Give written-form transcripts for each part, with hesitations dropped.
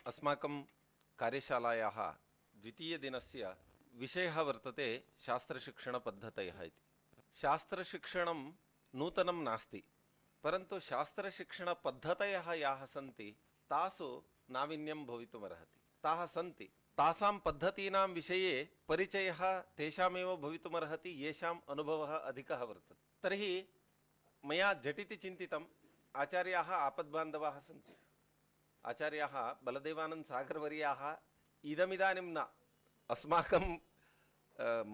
अस्माकं कार्यशालायाः द्वितीयदिनस्य विषयः वर्तते शास्त्रशिक्षणपद्धतयः इति। शास्त्रशिक्षणं नूतनं नास्ति, परन्तु शास्त्रशिक्षणपद्धतयः याः सन्ति तासु नावीन्यं भवितुमर्हति। ताः सन्ति, तासां पद्धतीनां विषये परिचयः तेषामेव भवितुमर्हति येषाम् अनुभवः अधिकः वर्तते। तर्हि मया झटिति चिन्तितम्, आचार्याः आपद्बान्धवाः सन्ति। आचार्याः बलदेवानन्द सागरवर्याः इदमिदानीं न, अस्माकं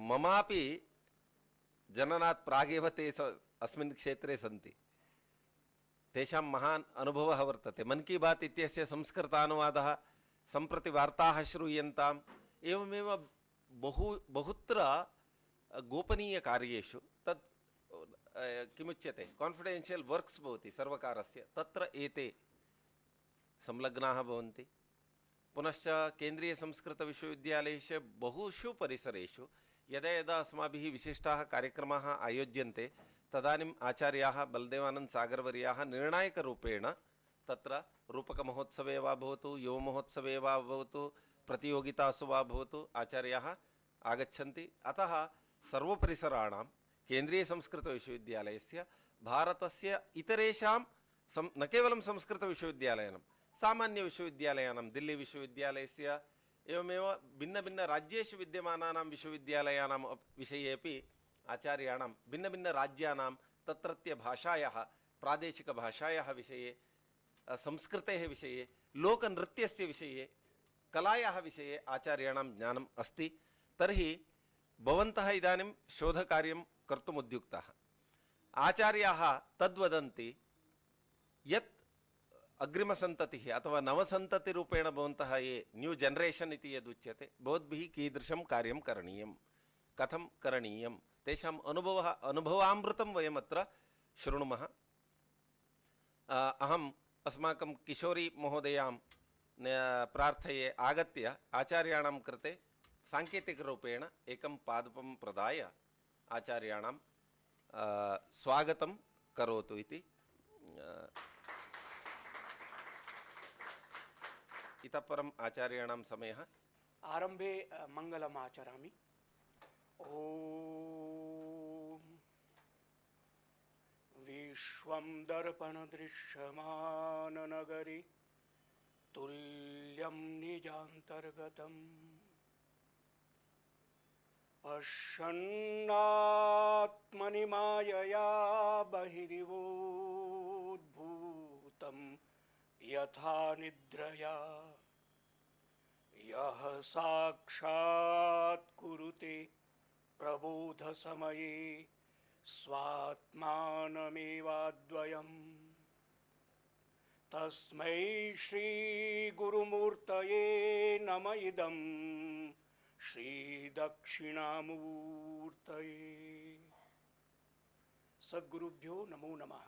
ममापि जननात् प्रागेव ते अस्मिन् क्षेत्रे सन्ति। तेषां महान् अनुभवः वर्तते। मन की बात इत्यस्य संस्कृतानुवादः सम्प्रति वार्ताः श्रूयन्ताम्, एवमेव बहुत्र गोपनीयकार्येषु तत् किमुच्यते कान्फिडेन्शियल् वर्क्स् भवति सर्वकारस्य, तत्र एते संलग्नाः भवन्ति। पुनश्च केन्द्रीयसंस्कृतविश्वविद्यालयस्य बहुषु परिसरेषु यदा यदा अस्माभिः विशिष्टाः कार्यक्रमाः आयोज्यन्ते तदानीम् आचार्याः बलदेवानन्द सागरवर्याः निर्णायकरूपेण तत्र रूपकमहोत्सवे वा भवतु, युवमहोत्सवे वा भवतु, प्रतियोगितासु वा भवतु आचार्याः आगच्छन्ति। अतः सर्वपरिसराणां केन्द्रीयसंस्कृतविश्वविद्यालयस्य भारतस्य इतरेषां न केवलं संस्कृतविश्वविद्यालयानां, सामान्यविश्वविद्यालयानां, दिल्ली विश्वविद्यालयस्य एवमेव भिन्नभिन्नराज्येषु विद्यमानानां विश्वविद्यालयानां विषये अपि आचार्याणां भिन्नभिन्नराज्यानां तत्रत्यभाषायाः, प्रादेशिकभाषायाः विषये, संस्कृतेः विषये, लोकनृत्यस्य विषये, कलायाः विषये आचार्याणां ज्ञानम् अस्ति। तर्हि भवन्तः इदानीं शोधकार्यं कर्तुम् उद्युक्ताः। आचार्याः तद्वदन्ति यत् अग्रिमसन्ततिः अथवा नवसन्ततिरूपेण भवन्तः ये न्यू जनरेशन् इति यदुच्यते, भवद्भिः कीदृशं कार्यं करणीयं, कथं करणीयं, तेषाम् अनुभवामृतं वयमत्र शृणुमः। अहम् अस्माकं किशोरी महोदयां प्रार्थये आगत्य आचार्याणां कृते साङ्केतिकरूपेण एकं पादपं प्रदाय आचार्याणां स्वागतं करोतु इति। इतः परम् आचार्याणां समयः। आरंभे मंगलम् आचरामि। ॐ विश्वं दर्पणदृश्यमाननगरी तुल्यं निजान्तर्गतम् पश्यन्नात्मनि मायया बहिरिवोद्भूतं यथा निद्रया यः साक्षात् कुरुते प्रबोधसमये स्वात्मानमेवाद्वयम् तस्मै श्रीगुरुमूर्तये नम इदं श्रीदक्षिणामूर्तये। सद्गुरुभ्यो नमो नमः।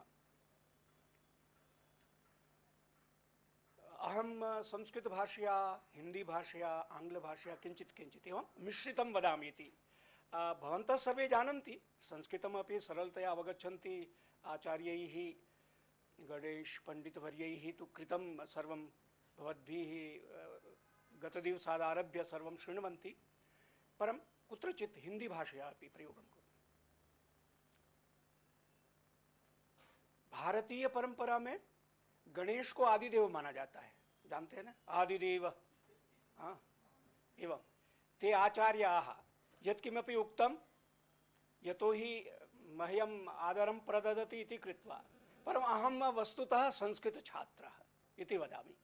अहम संस्कृतभाषया, हिन्दीभाषया, आङ्ग्लभाषया किञ्चित् एवं मिश्रितं वदामि इति। भवन्तः सर्वे जानन्ति, संस्कृतमपि सरलतया अवगच्छन्ति। आचार्यैः गणेश पण्डितवर्यैः तु कृतं सर्वं, भवद्भिः गतदिवसादारभ्य सर्वं शृण्वन्ति, परं कुत्रचित् हिन्दीभाषया अपि प्रयोगं कुर्मः। भारतीय परंपरा में गणेश को आदिदेव माना जाता है, जानते हैं ना, आदिदेव। हाँ, एवं ते आचार्याः यत्किमपि उक्तं यतो हि मह्यम् आदरं प्रददति इति कृत्वा, परम् अहं वस्तुतः संस्कृतछात्रः इति वदामि।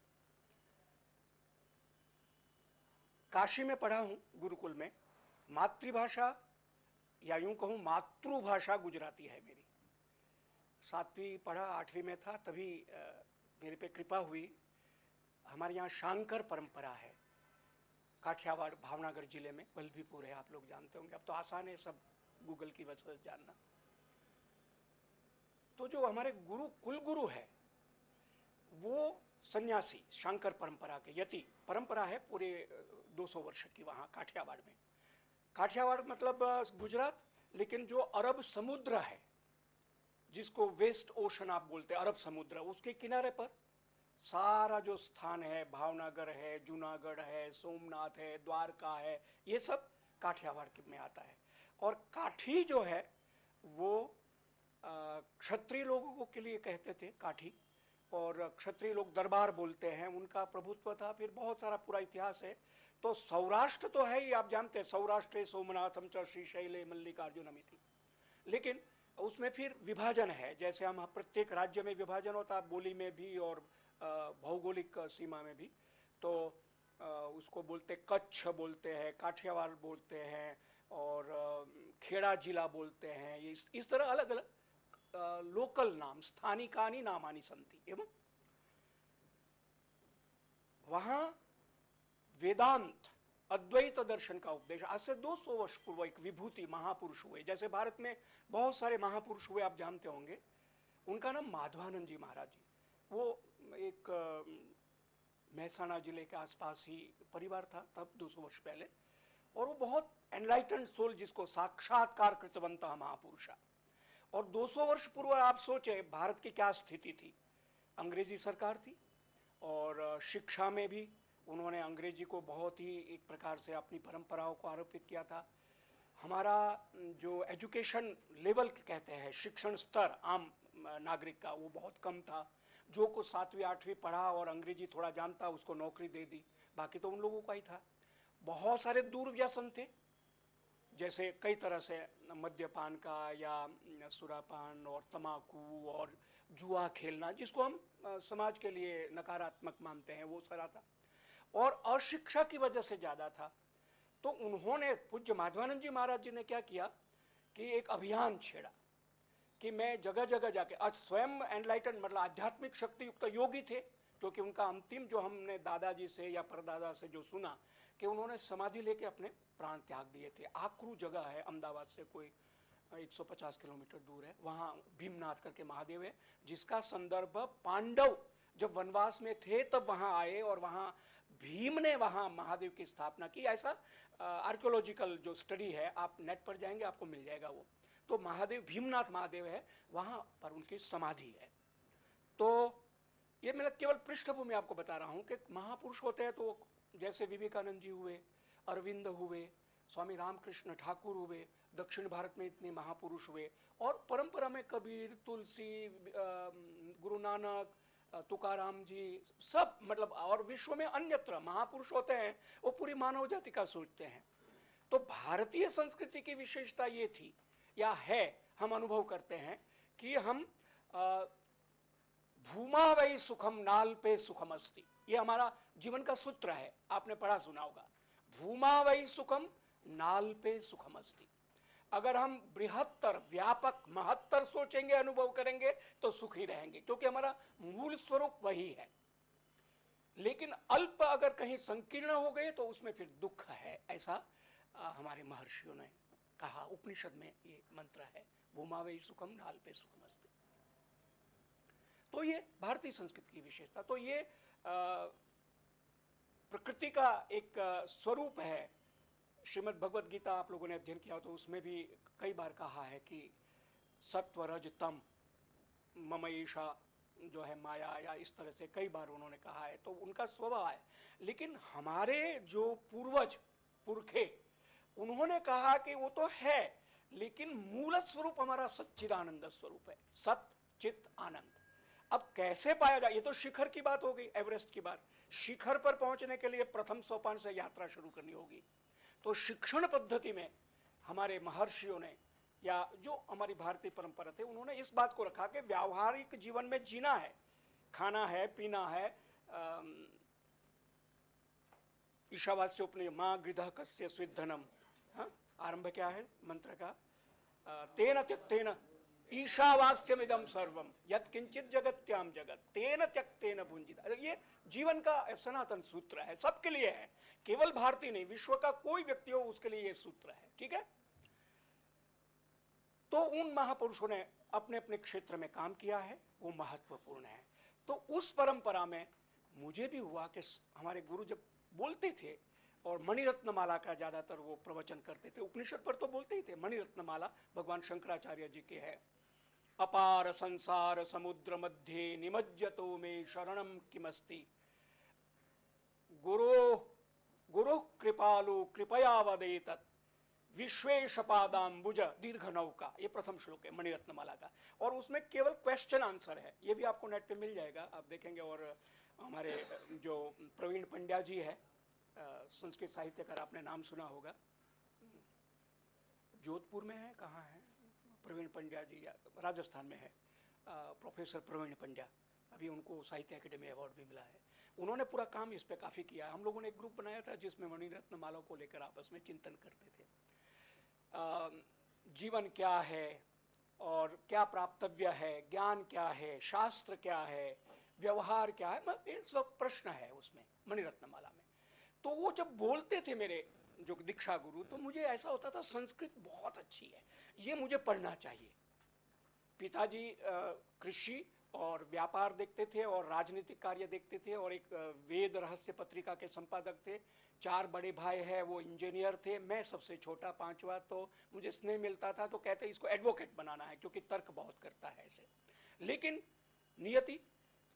काशी में पढ़ा हूँ गुरुकुल में। मातृभाषा या यूं कहूँ मातृभाषा गुजराती है मेरी। 7वीं पढ़ा, 8वीं में था तभी मेरे पे कृपा हुई। हमारे यहाँ शांकर परंपरा है, काठियावाड़ भावनगर जिले में, बल्लभीपुर है, आप लोग जानते होंगे। अब तो आसान है सब गूगल की वजह से जानना। तो जो हमारे गुरु कुलगुरु है वो सन्यासी शांकर परंपरा के, यति परंपरा है पूरे 200 वर्ष की वहाँ काठियावाड़ में। काठियावाड़ मतलब गुजरात, लेकिन जो अरब समुद्र है जिसको वेस्ट ओशन आप बोलते हैं, अरब समुद्र, उसके किनारे पर सारा जो स्थान है, भावनगर है, जूनागढ़ है, सोमनाथ है, द्वारका है, ये सब काठियावाड़ में आता है। और काठी जो है वो क्षत्रिय लोगों के लिए कहते थे काठी, और क्षत्रिय लोग दरबार बोलते हैं, उनका प्रभुत्व था। फिर बहुत सारा पूरा इतिहास है। तो सौराष्ट्र तो है ही, आप जानते हैं, सौराष्ट्र सोमनाथम च श्रीशैले मल्लिकार्जुनमिति। लेकिन उसमें फिर विभाजन है, जैसे हम प्रत्येक राज्य में विभाजन होता है, बोली में भी और भौगोलिक सीमा में भी। तो उसको बोलते कच्छ बोलते हैं, काठियावाड़ बोलते हैं, और खेड़ा जिला बोलते हैं। इस तरह अलग अलग लोकल नाम, स्थानिकानि नामानि सन्ति। एवं वहां वेदांत अद्वैत दर्शन का उपदेश आज से 200 वर्ष पूर्व एक विभूति महापुरुष हुए। जैसे भारत में बहुत सारे महापुरुष हुए, आप जानते होंगे। उनका नाम माधवानंद जी महाराज जी। वो एक महसाणा जिले के आसपास ही परिवार था तब 200 वर्ष पहले, और वो बहुत एनलाइटेंड सोल, जिसको साक्षात्कार कृतवंतः महापुरुषा। और 200 वर्ष पूर्व आप सोचे भारत की क्या स्थिति थी। अंग्रेजी सरकार थी, और शिक्षा में भी उन्होंने अंग्रेजी को बहुत ही एक प्रकार से अपनी परंपराओं को आरोपित किया था। हमारा जो एजुकेशन लेवल कहते हैं, शिक्षण स्तर आम नागरिक का, वो बहुत कम था। जो को 7वीं 8वीं पढ़ा और अंग्रेजी थोड़ा जानता, उसको नौकरी दे दी, बाकी तो उन लोगों का ही था। बहुत सारे दुर्व्यसन थे, जैसे कई तरह से मद्यपान का, या सुरापान और तंबाकू और जुआ खेलना, जिसको हम समाज के लिए नकारात्मक मानते हैं, वो सारा था। और अशिक्षा की वजह से ज़्यादा था। तो उन्होंने, पूज्य माधवानंद जी महाराज जी ने क्या किया कि एक अभियान छेड़ा कि मैं जगह जगह जाके, आज स्वयं एनलाइटन मतलब आध्यात्मिक शक्ति युक्त योगी थे, क्योंकि उनका अंतिम जो हमने दादाजी से या परदादा से जो सुना कि उन्होंने समाधि लेके अपने प्राण त्याग दिए थे। आक्रू जगह है, अहमदाबाद से कोई 150 किलोमीटर दूर है, वहाँ भीमनाथ करके महादेव है, जिसका संदर्भ पांडव जब वनवास में थे तब वहाँ आए, और वहाँ भीम ने वहाँ महादेव की स्थापना की। ऐसा आर्कियोलॉजिकल जो स्टडी है, आप नेट पर जाएंगे आपको मिल जाएगा वो। तो महादेव भीमनाथ महादेव है, वहाँ पर उनकी समाधि है। तो ये मैं केवल पृष्ठभूमि आपको बता रहा हूँ कि महापुरुष होते हैं तो जैसे विवेकानंद जी हुए, अरविंद हुए, स्वामी रामकृष्ण ठाकुर हुए, दक्षिण भारत में इतने महापुरुष हुए, और परंपरा में कबीर, तुलसी, गुरु नानक, तुकाराम जी, सब मतलब, और विश्व में अन्यत्र महापुरुष होते हैं, वो पूरी मानव जाति का सोचते हैं। तो भारतीय संस्कृति की विशेषता ये थी या है, हम अनुभव करते हैं कि हम भूमा वै सुखम नाल पे सुखम अस्ति, ये हमारा जीवन का सूत्र है। आपने पढ़ा सुना होगा, भूमा वै सुखम नाल पे सुखम अस्ति। अगर हम बृहत्तर, व्यापक, महत्तर सोचेंगे, अनुभव करेंगे तो सुखी रहेंगे, क्योंकि हमारा मूल स्वरूप वही है। लेकिन अल्प अगर कहीं संकीर्ण हो गए तो उसमें फिर दुख है, ऐसा हमारे महर्षियों ने कहा। उपनिषद में ये मंत्र है, भूमा वै सुखम नाल पे सुखम अस्ति। तो ये भारतीय संस्कृति की विशेषता। तो ये प्रकृति का एक स्वरूप है। श्रीमद् भगवद गीता आप लोगों ने अध्ययन किया तो उसमें भी कई बार कहा है कि सत्व रज तम मम ईशा जो है माया, या इस तरह से कई बार उन्होंने कहा है। तो उनका स्वभाव है। लेकिन हमारे जो पूर्वज पुरखे, उन्होंने कहा कि वो तो है, लेकिन मूल स्वरूप हमारा सच्चिदानंद स्वरूप है, सत चित आनंद। अब कैसे पाया जाए, ये तो शिखर की बात हो गई, एवरेस्ट की बात। शिखर पर पहुंचने के लिए प्रथम सोपान से यात्रा शुरू करनी होगी। तो शिक्षण पद्धति में हमारे महर्षियों ने, या जो हमारी भारतीय परंपरा थे, उन्होंने इस बात को रखा कि व्यावहारिक जीवन में जीना है, खाना है, पीना है। ईशावास्योपनिषद मां गृधः कस्य स्विद्धनम, आरंभ क्या है मंत्र का, तेन त्यक्तेन ईशावास्यमिदं सर्वम यत्किंचित जगत्याम जगत तेन त्यक्तेन भुंजित। ये जीवन का सनातन सूत्र है, सबके लिए है, केवल भारतीय नहीं, विश्व का कोई व्यक्ति हो उसके लिए ये सूत्र है। ठीक है। तो उन महापुरुषों ने अपने अपने क्षेत्र में काम किया है, वो महत्वपूर्ण है। तो उस परंपरा में मुझे भी हुआ कि हमारे गुरु जब बोलते थे, और मणिरत्नमाला का ज्यादातर वो प्रवचन करते थे, उपनिषद पर तो बोलते ही थे, मणिरत्नमाला भगवान शंकराचार्य जी के है। अपार संसार समुद्र मध्ये निमज्जतो मे शरणम किमस्ति गुरो गुरु कृपालु कृपया वदेतत् विश्वेश पादाम्बुज दीर्घ नौका। ये प्रथम श्लोक है मणिरत्नमाला का, और उसमें केवल क्वेश्चन आंसर है। ये भी आपको नेट पे मिल जाएगा, आप देखेंगे। और हमारे जो प्रवीण पंड्या जी है, संस्कृत साहित्यकार, आपने नाम सुना होगा, जोधपुर में है, कहाँ है प्रवीण पंड्या जी, राजस्थान में है, प्रोफेसर प्रवीण पंड्या। अभी उनको साहित्य अकेडमी अवार्ड भी मिला है। उन्होंने पूरा काम इस पे काफ़ी किया है। हम लोगों ने एक ग्रुप बनाया था जिसमें मणिरत्नमाला को लेकर आपस में चिंतन करते थे। जीवन क्या है और क्या प्राप्तव्य है, ज्ञान क्या है, शास्त्र क्या है, व्यवहार क्या है, ये सब प्रश्न है उसमें मणिरत्नमाला में। तो वो जब बोलते थे मेरे जो दीक्षा गुरु, तो मुझे ऐसा होता था संस्कृत बहुत अच्छी है, ये मुझे पढ़ना चाहिए। पिताजी कृषि और व्यापार देखते थे और राजनीतिक कार्य देखते थे, और एक वेद रहस्य पत्रिका के संपादक थे। 4 बड़े भाई हैं, वो इंजीनियर थे, मैं सबसे छोटा, 5वां। तो मुझे स्नेह मिलता था, तो कहते इसको एडवोकेट बनाना है क्योंकि तर्क बहुत करता है ऐसे। लेकिन नियति,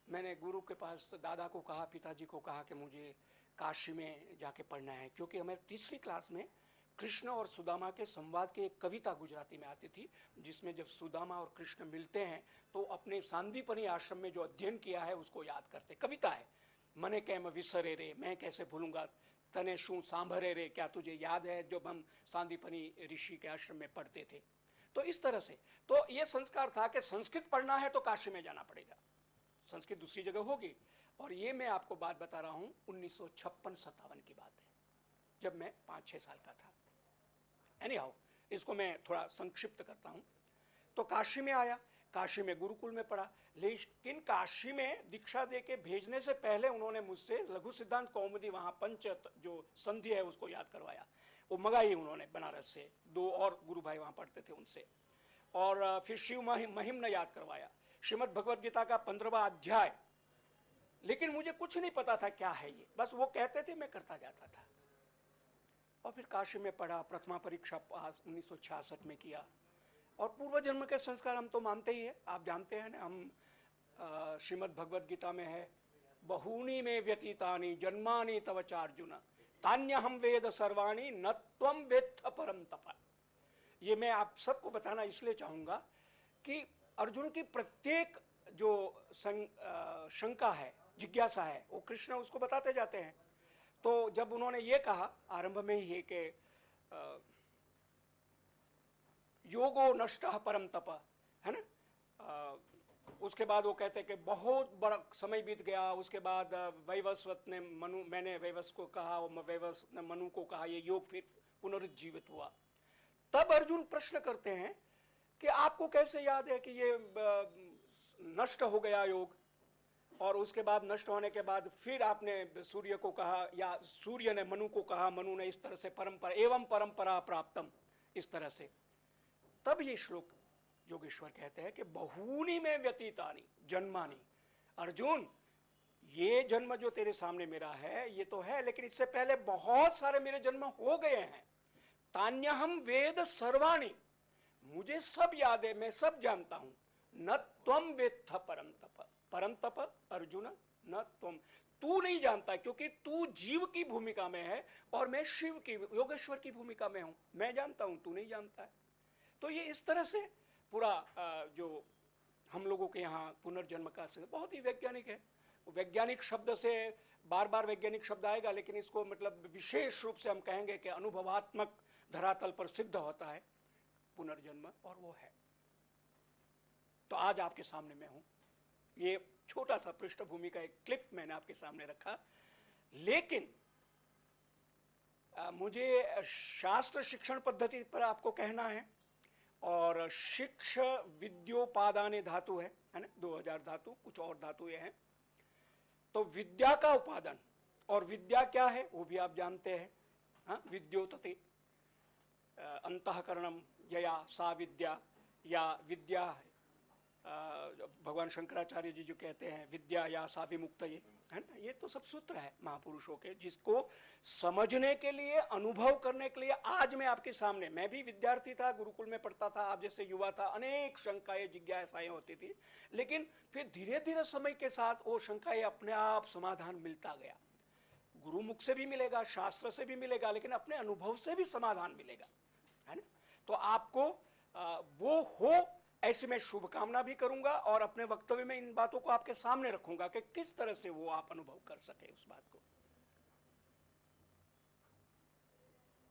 मैंने गुरु के पास दादा को कहा, पिताजी को कहा कि मुझे काशी में जाके पढ़ना है, क्योंकि हमें 3री क्लास में कृष्ण और सुदामा के संवाद की एक कविता गुजराती में आती थी, जिसमें जब सुदामा और कृष्ण मिलते हैं तो अपने सांदीपनी आश्रम में जो अध्ययन किया है उसको याद करते। कविता है, मने कैम विसरे रे, मैं कैसे भूलूंगा, तने शू सांभरे रे, क्या तुझे याद है, जब हम सांदीपनी ऋषि के आश्रम में पढ़ते थे। तो इस तरह से तो ये संस्कार था कि संस्कृत पढ़ना है तो काशी में जाना पड़ेगा, संस्कृत दूसरी जगह होगी। और ये मैं आपको बात बता रहा हूँ 1956-57 की बात है, जब मैं 5-6 साल का था। एनीहाउ, इसको मैं थोड़ा संक्षिप्त करता हूँ। तो काशी में आया, काशी में गुरुकुल में पढ़ा, लेकिन काशी में दीक्षा दे के भेजने से पहले उन्होंने मुझसे लघु सिद्धांत कौमुदी, वहाँ पंच जो संधि है उसको याद करवाया। वो मंगाई उन्होंने बनारस से, 2 और गुरु भाई वहाँ पढ़ते थे उनसे। और फिर शिव महिम ने याद करवाया, श्रीमद् भगवद गीता का 15वां अध्याय। लेकिन मुझे कुछ नहीं पता था क्या है ये, बस वो कहते थे, मैं करता जाता था। और फिर काशी में पढ़ा, प्रथमा परीक्षा पास 1966 में किया। और पूर्व जन्म के संस्कार हम तो मानते ही है, आप जानते हैं ना। हम श्रीमद् भगवद गीता में है, बहूनि में व्यतीतानि जन्मानि तव चार्जुन तान्यहम वेद सर्वाणि न त्वं वेत्थ परम तप। ये मैं आप सबको बताना इसलिए चाहूँगा कि अर्जुन की प्रत्येक जो शंका है, जिज्ञासा है, वो कृष्ण उसको बताते जाते हैं। तो जब उन्होंने ये कहा आरंभ में ही कि योगो नष्टः परम तप, है ना, उसके बाद वो कहते हैं कि बहुत बड़ा समय बीत गया। उसके बाद वैवस्वत ने मैंने वैवस्वत को कहा, वैवस्वत ने मनु को कहा, ये योग फिर पुनरुज्जीवित हुआ। तब अर्जुन प्रश्न करते हैं कि आपको कैसे याद है कि ये नष्ट हो गया योग, और उसके बाद नष्ट होने के बाद फिर आपने सूर्य को कहा, या सूर्य ने मनु को कहा, मनु ने इस तरह से परंपरा एवं परंपरा प्राप्तम, इस तरह से। तब ये श्लोक योगेश्वर कहते हैं कि बहूनि में व्यतीतानि जन्मानि, अर्जुन ये जन्म जो तेरे सामने मेरा है ये तो है, लेकिन इससे पहले बहुत सारे मेरे जन्म हो गए हैं। तान्यहम वेद सर्वाणि, मुझे सब याद है, मैं सब जानता हूं। न त्वम वेत्थ परम तप, परम तप अर्जुन न त्वम, तू नहीं जानता, क्योंकि तू जीव की भूमिका में है और मैं शिव की, योगेश्वर की भूमिका में हूं। मैं जानता हूं, तू नहीं जानता है। तो ये इस तरह से पूरा जो हम लोगों के यहाँ पुनर्जन्म का बहुत ही वैज्ञानिक है। वैज्ञानिक शब्द से बार बार वैज्ञानिक शब्द आएगा, लेकिन इसको मतलब विशेष रूप से हम कहेंगे कि अनुभवात्मक धरातल पर सिद्ध होता है पुनर्जन्म, और वो है। तो आज आपके सामने मैं हूं, ये छोटा सा पृष्ठभूमि का एक क्लिप मैंने आपके सामने रखा। लेकिन मुझे शास्त्र शिक्षण पद्धति पर आपको कहना है, और शिक्ष विद्योपादाने धातु है ना, 2000 धातु, कुछ और धातु ये हैं। तो विद्या का उपादान, और विद्या क्या है वो भी आप जानते हैं। हाँ, विद्योतते अंतःकरणम यया सा विद्या, या विद्या भगवान शंकराचार्य जी जो कहते हैं विद्या या सा विमुक्त, ये है ना, ये तो सब सूत्र है महापुरुषों के, जिसको समझने के लिए, अनुभव करने के लिए आज मैं आपके सामने, मैं भी विद्यार्थी था, गुरुकुल में पढ़ता था, आप जैसे युवा था, अनेक शंकाएं जिज्ञासाएं होती थी, लेकिन फिर धीरे धीरे समय के साथ वो शंकाएं अपने आप समाधान मिलता गया। गुरुमुख से भी मिलेगा, शास्त्र से भी मिलेगा, लेकिन अपने अनुभव से भी समाधान मिलेगा, है ना। तो आपको वो हो ऐसी मैं शुभकामना भी करूंगा और अपने वक्तव्य में इन बातों को आपके सामने रखूंगा कि किस तरह से वो आप अनुभव कर सके उस बात को।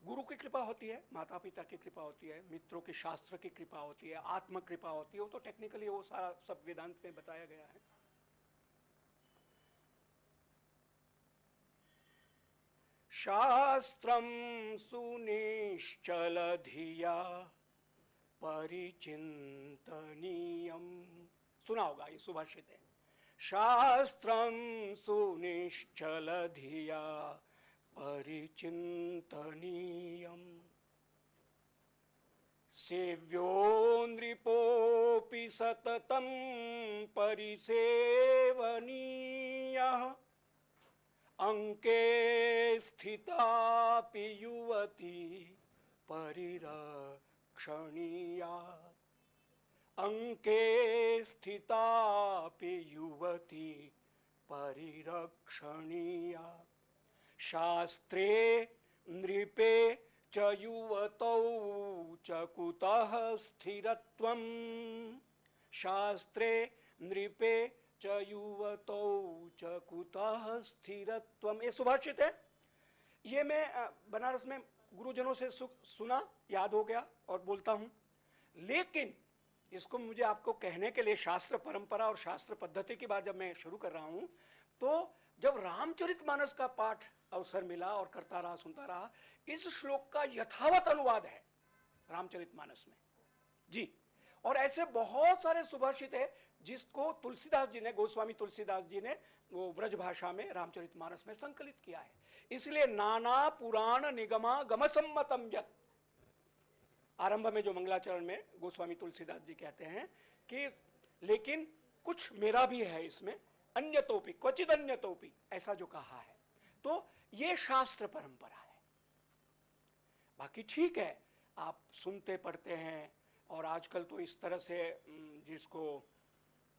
गुरु की कृपा होती है, माता पिता की कृपा होती है, मित्रों की, शास्त्र की कृपा होती है, आत्म कृपा होती है, वो तो टेक्निकली वो सारा सब वेदांत में बताया गया है। शास्त्रम सुनिश्चल धिया परिचिंतनीयम, सुना होगा, ये सुभाषित है। शास्त्रम सुनिश्चल धिया परिचिंतनीयम, सेव्यो नृपोऽपि सततं परिसेवनीयः, अंके स्थितापि युवती परिरक्षणीया, अंके स्थितापि युवती परिरक्षणीया, शास्त्रे नृपे च युवतौ च कुतः स्थिरत्वम्, शास्त्रे नृपे च युवतौ च कुतः स्थिरत्वम्, ये सुभाषित है। ये मैं बनारस में गुरुजनों से सुना, याद हो गया और बोलता हूँ, लेकिन इसको मुझे आपको कहने के लिए शास्त्र परंपरा और शास्त्र पद्धति की बात जब मैं शुरू कर रहा हूँ, तो जब रामचरितमानस का पाठ अवसर मिला और करता रहा, सुनता रहा, इस श्लोक का यथावत अनुवाद है रामचरितमानस में जी। और ऐसे बहुत सारे सुभाषित है जिसको तुलसीदास जी ने, गोस्वामी तुलसीदास जी ने वो व्रज भाषा में रामचरितमानस में संकलित किया है। इसलिए नाना पुराण निगमा गम सम्मतम यत्, आरंभ में जो मंगलाचरण में गोस्वामी तुलसीदास जी कहते हैं कि लेकिन कुछ मेरा भी है इसमें, अन्यतोपि क्वचित अन्यतोपि, ऐसा जो कहा है, तो ये शास्त्र परंपरा है। बाकी ठीक है, आप सुनते पढ़ते हैं, और आजकल तो इस तरह से जिसको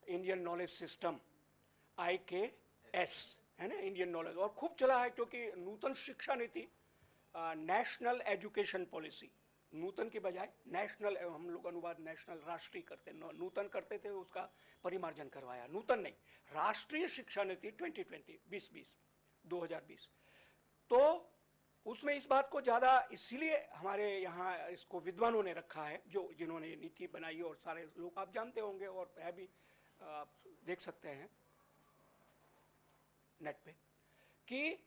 इंडियन नॉलेज सिस्टम IKS है ना, इंडियन नॉलेज, और खूब चला है, क्योंकि नूतन शिक्षा नीति, नेशनल एजुकेशन पॉलिसी, नूतन की बजाय नेशनल, हम लोग अनुवाद नेशनल, राष्ट्रीय करते, नूतन करते थे, उसका परिमार्जन करवाया, नूतन नहीं, राष्ट्रीय शिक्षा नीति 2020, तो उसमें इस बात को ज़्यादा इसीलिए हमारे यहाँ इसको विद्वानों ने रखा है, जो जिन्होंने ये नीति बनाई, और सारे लोग आप जानते होंगे और है भी, आप देख सकते हैं नेट पे, कि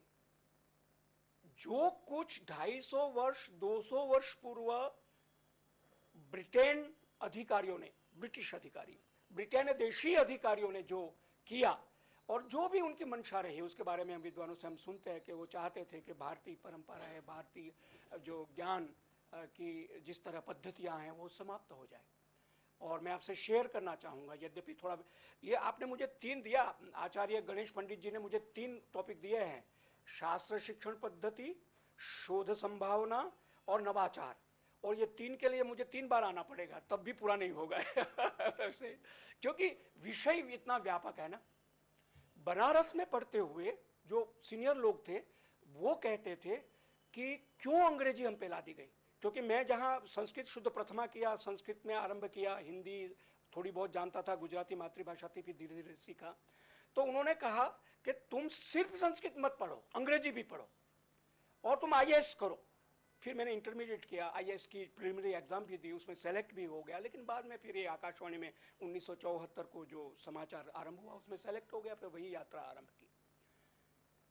जो कुछ 250 वर्ष 200 वर्ष पूर्व ब्रिटेन अधिकारियों ने, ब्रिटिश अधिकारी, ब्रिटेन देशी अधिकारियों ने जो किया, और जो भी उनकी मंशा रही, उसके बारे में हम विद्वानों से हम सुनते हैं कि वो चाहते थे कि भारतीय परंपरा है, भारतीय जो ज्ञान की जिस तरह पद्धतियां हैं वो समाप्त हो जाए। और मैं आपसे शेयर करना चाहूँगा, यद्यपि थोड़ा, ये आपने मुझे 3 दिया, आचार्य गणेश पंडित जी ने मुझे 3 टॉपिक दिए हैं, शास्त्र शिक्षण पद्धति, शोध संभावना और नवाचार, और ये 3 के लिए मुझे 3 बार आना पड़ेगा, तब भी पूरा नहीं होगा क्योंकि विषय इतना व्यापक है ना। बनारस में पढ़ते हुए जो सीनियर लोग थे वो कहते थे कि क्यों अंग्रेजी हम पे ला दी गई, क्योंकि मैं जहाँ संस्कृत शुद्ध प्रथमा किया, संस्कृत में आरंभ किया, हिंदी थोड़ी बहुत जानता था, गुजराती मातृभाषा थी, फिर धीरे धीरे सीखा, तो उन्होंने कहा कि तुम सिर्फ संस्कृत मत पढ़ो, अंग्रेजी भी पढ़ो, और तुम IAS करो। फिर मैंने इंटरमीडिएट किया, IAS की प्रिलिमिनरी एग्जाम भी दी, उसमें सेलेक्ट भी हो गया, लेकिन बाद में फिर ये आकाशवाणी में 1974 को जो समाचार आरंभ हुआ उसमें सेलेक्ट हो गया, फिर वही यात्रा आरंभ की।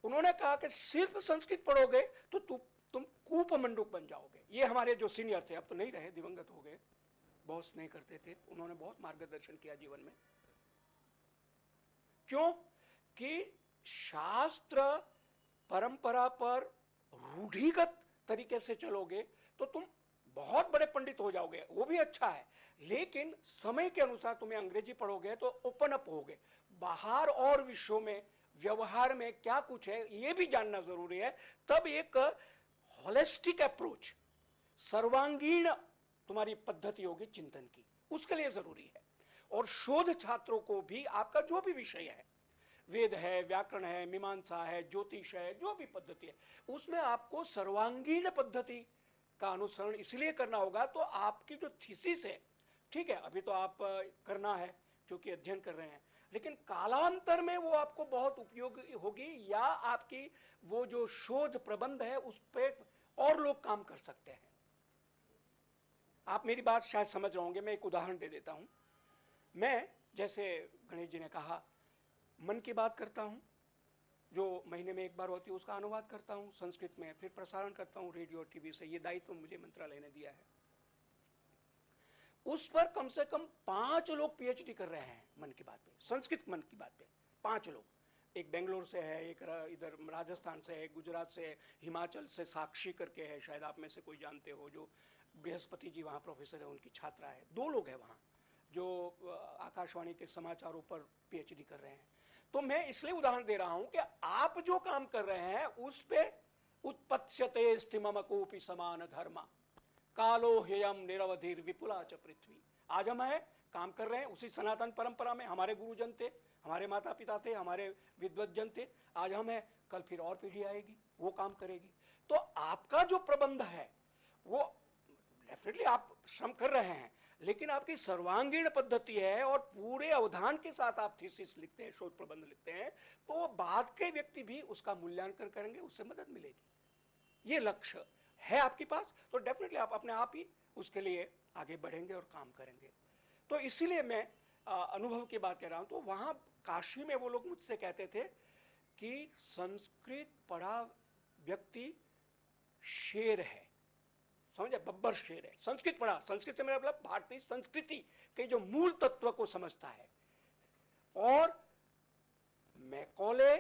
उन्होंने कहा कि सिर्फ संस्कृत पढ़ोगे तो तुम कूप मंडूक बन जाओगे। ये हमारे जो सीनियर थे, अब तो नहीं रहे, दिवंगत हो गए, बहुत स्नेह करते थे, उन्होंने बहुत मार्गदर्शन किया जीवन में। क्यों कि शास्त्र परंपरा पर रूढ़िगत तरीके से चलोगे तो तुम बहुत बड़े पंडित हो जाओगे, वो भी अच्छा है, लेकिन समय के अनुसार तुम्हें अंग्रेजी पढ़ोगे तो ओपन अप होगे, बाहर और विश्व में व्यवहार में क्या कुछ है ये भी जानना जरूरी है। तब एक होलिस्टिक अप्रोच, सर्वांगीण तुम्हारी पद्धति होगी चिंतन की, उसके लिए जरूरी है। और शोध छात्रों को भी आपका जो भी विषय है, वेद है, व्याकरण है, मीमांसा है, ज्योतिष है, जो भी पद्धति है, उसमें आपको सर्वांगीण पद्धति का अनुसरण इसलिए करना होगा। तो आपकी जो थीसिस है, ठीक है, अभी तो आप करना है क्योंकि अध्ययन कर रहे हैं, लेकिन कालांतर में वो आपको बहुत उपयोगी होगी, या आपकी वो जो शोध प्रबंध है उस पर और लोग काम कर सकते हैं। आप मेरी बात शायद समझ रहे होंगे, मैं एक उदाहरण दे देता हूं। मैं, जैसे गणेश जी ने कहा, मन की बात करता हूं, जो महीने में एक बार होती है, उसका अनुवाद करता हूं संस्कृत में, फिर प्रसारण करता हूं रेडियो और टीवी से। ये दायित्व मुझे मंत्रालय ने दिया है। उस पर कम से कम 5 लोग पीएचडी कर रहे हैं मन की बात पे, संस्कृत मन की बात पे 5 लोग। एक बेंगलोर से है, एक इधर राजस्थान से है, गुजरात से है, हिमाचल से साक्षी करके है, शायद आप में से कोई जानते हो, जो बृहस्पति जी वहाँ प्रोफेसर है, उनकी छात्रा है। 2 लोग हैं वहाँ जो आकाशवाणी के समाचारों पर पीएचडी कर रहे हैं। तो मैं इसलिए उदाहरण दे रहा हूं कि आप जो काम कर रहे हैं उस पे उत्पत्स्यते स्थिममकोपि समान धर्मा कालो हेयम निरवधिर विपुला च पृथ्वी। आज हम है काम कर रहे हैं उसी सनातन परंपरा में, हमारे गुरुजन थे, हमारे माता पिता थे, हमारे विद्वज्जन थे, आज हम है, कल फिर और पीढ़ी आएगी वो काम करेगी। तो आपका जो प्रबंध है वो डेफिनेटली आप श्रम कर रहे हैं, लेकिन आपकी सर्वांगीण पद्धति है और पूरे अवधान के साथ आप थीसिस लिखते हैं, शोध प्रबंध लिखते हैं, तो बाद के व्यक्ति भी उसका मूल्यांकन करेंगे, उससे मदद मिलेगी। ये लक्ष्य है आपके पास, तो डेफिनेटली आप अपने आप ही उसके लिए आगे बढ़ेंगे और काम करेंगे। तो इसीलिए मैं अनुभव की बात कह रहा हूं। तो वहां काशी में वो लोग मुझसे कहते थे कि संस्कृत पढ़ा व्यक्ति शेर है, समझे, बब्बर शेर है। संस्कृत पढ़ा, संस्कृत से मेरा मतलब भारतीय संस्कृति के जो मूल तत्व को समझता है। और मैकॉले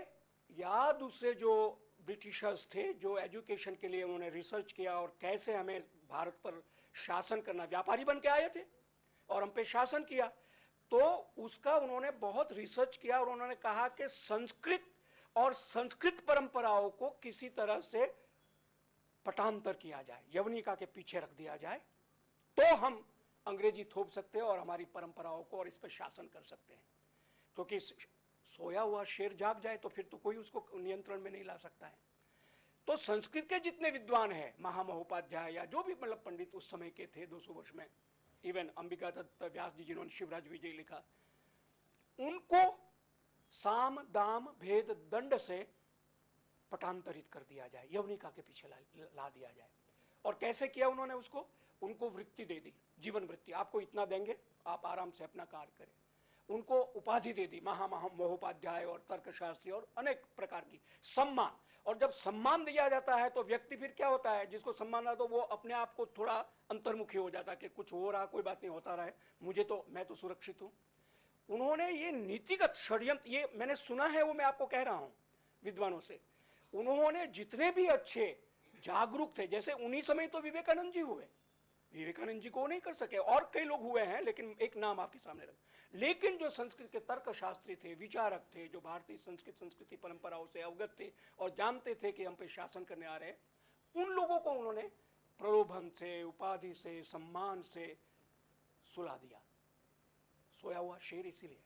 या दूसरे जो ब्रिटिशर्स थे जो एजुकेशन के लिए उन्होंने रिसर्च किया और कैसे हमें भारत पर शासन करना, व्यापारी बन के आए थे और हम पे शासन किया, तो उसका उन्होंने बहुत रिसर्च किया और उन्होंने कहा कि संस्कृत और संस्कृत परंपराओं को किसी तरह से पटांतर किया जाए, यवनिका के पीछे रख दिया जाए, तो हम अंग्रेजी थोप सकते हैं और हमारी परंपराओं को और इस पर शासन कर सकते हैं। क्योंकि सोया हुआ शेर जाग जाए तो फिर तो कोई उसको नियंत्रण में नहीं ला सकता है। तो संस्कृत के जितने विद्वान हैं, महामहोपाध्याय या जो भी मतलब पंडित उस समय के थे 200 वर्ष में, इवन अंबिका दत्त व्यास जी जिन्होंने शिवराज विजय लिखा, उनको साम दाम भेद दंड से पटांतरित कर दिया जाए, यवनिका के पीछे ला दिया जाए। और कैसे किया उन्होंने उसको, उनको वृत्ति दे दी, जीवन वृत्ति, आपको इतना देंगे आप आराम से अपना कार्य करें। उनको उपाधि दे दी, महोपाध्याय और तर्कशास्त्री और अनेक प्रकार की सम्मान। और जब सम्मान दिया जाता है तो व्यक्ति फिर क्या होता है, जिसको सम्मान आता तो वो अपने आप को थोड़ा अंतर्मुखी हो जाता है कि कुछ हो रहा, कोई बात नहीं, होता रहे, मुझे तो, मैं तो सुरक्षित हूं। उन्होंने ये नीतिगत षड्यंत्र, ये मैंने सुना है, वो मैं आपको कह रहा हूं विद्वानों से, उन्होंने जितने भी अच्छे जागरूक थे, जैसे उन्हीं समय तो विवेकानंद जी हुए, विवेकानंद जी को नहीं कर सके, और कई लोग हुए हैं, लेकिन एक नाम आपके सामने रख। लेकिन जो संस्कृत के तर्कशास्त्री थे, विचारक थे, जो भारतीय संस्कृति परंपराओं से अवगत थे और जानते थे कि हम पे शासन करने आ रहे हैं, उन लोगों को उन्होंने प्रलोभन से, उपाधि से, सम्मान से सुला दिया। सोया हुआ शेर इसीलिए,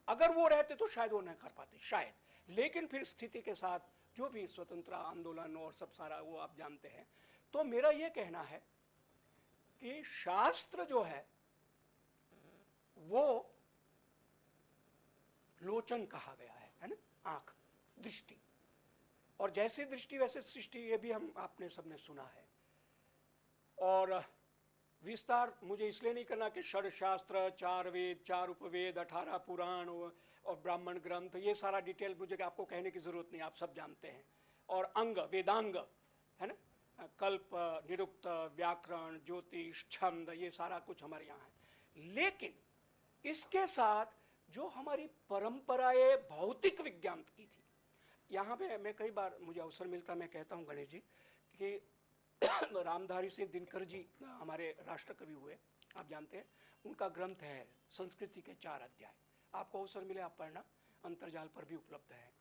अगर वो रहते तो शायद वो नहीं कर पाते, शायद। लेकिन फिर स्थिति के साथ जो भी स्वतंत्रता आंदोलन और सब सारा वो आप जानते हैं। तो मेरा ये कहना है कि शास्त्र जो है वो लोचन कहा गया है ना, आंख, दृष्टि, और जैसी दृष्टि वैसे सृष्टि, ये भी हम आपने सबने सुना है। और विस्तार मुझे इसलिए नहीं करना कि षड शास्त्र, 4 वेद, 4 उपवेद, 18 पुराण और ब्राह्मण ग्रंथ, ये सारा डिटेल मुझे आपको कहने की जरूरत नहीं, आप सब जानते हैं। और अंग, वेदांग है ना, कल्प, निरुक्त, व्याकरण, ज्योतिष, छंद, ये सारा कुछ हमारे यहाँ है। लेकिन इसके साथ जो हमारी परंपराएं भौतिक विज्ञान की थी, यहाँ पे मैं कई बार मुझे अवसर मिलता, मैं कहता हूँ गणेश जी कि रामधारी सिंह दिनकर जी हमारे राष्ट्र कवि हुए, आप जानते हैं। उनका ग्रंथ है संस्कृति के 4 अध्याय। आपको अवसर मिले आप पढ़ना, अंतर्जाल पर भी उपलब्ध है।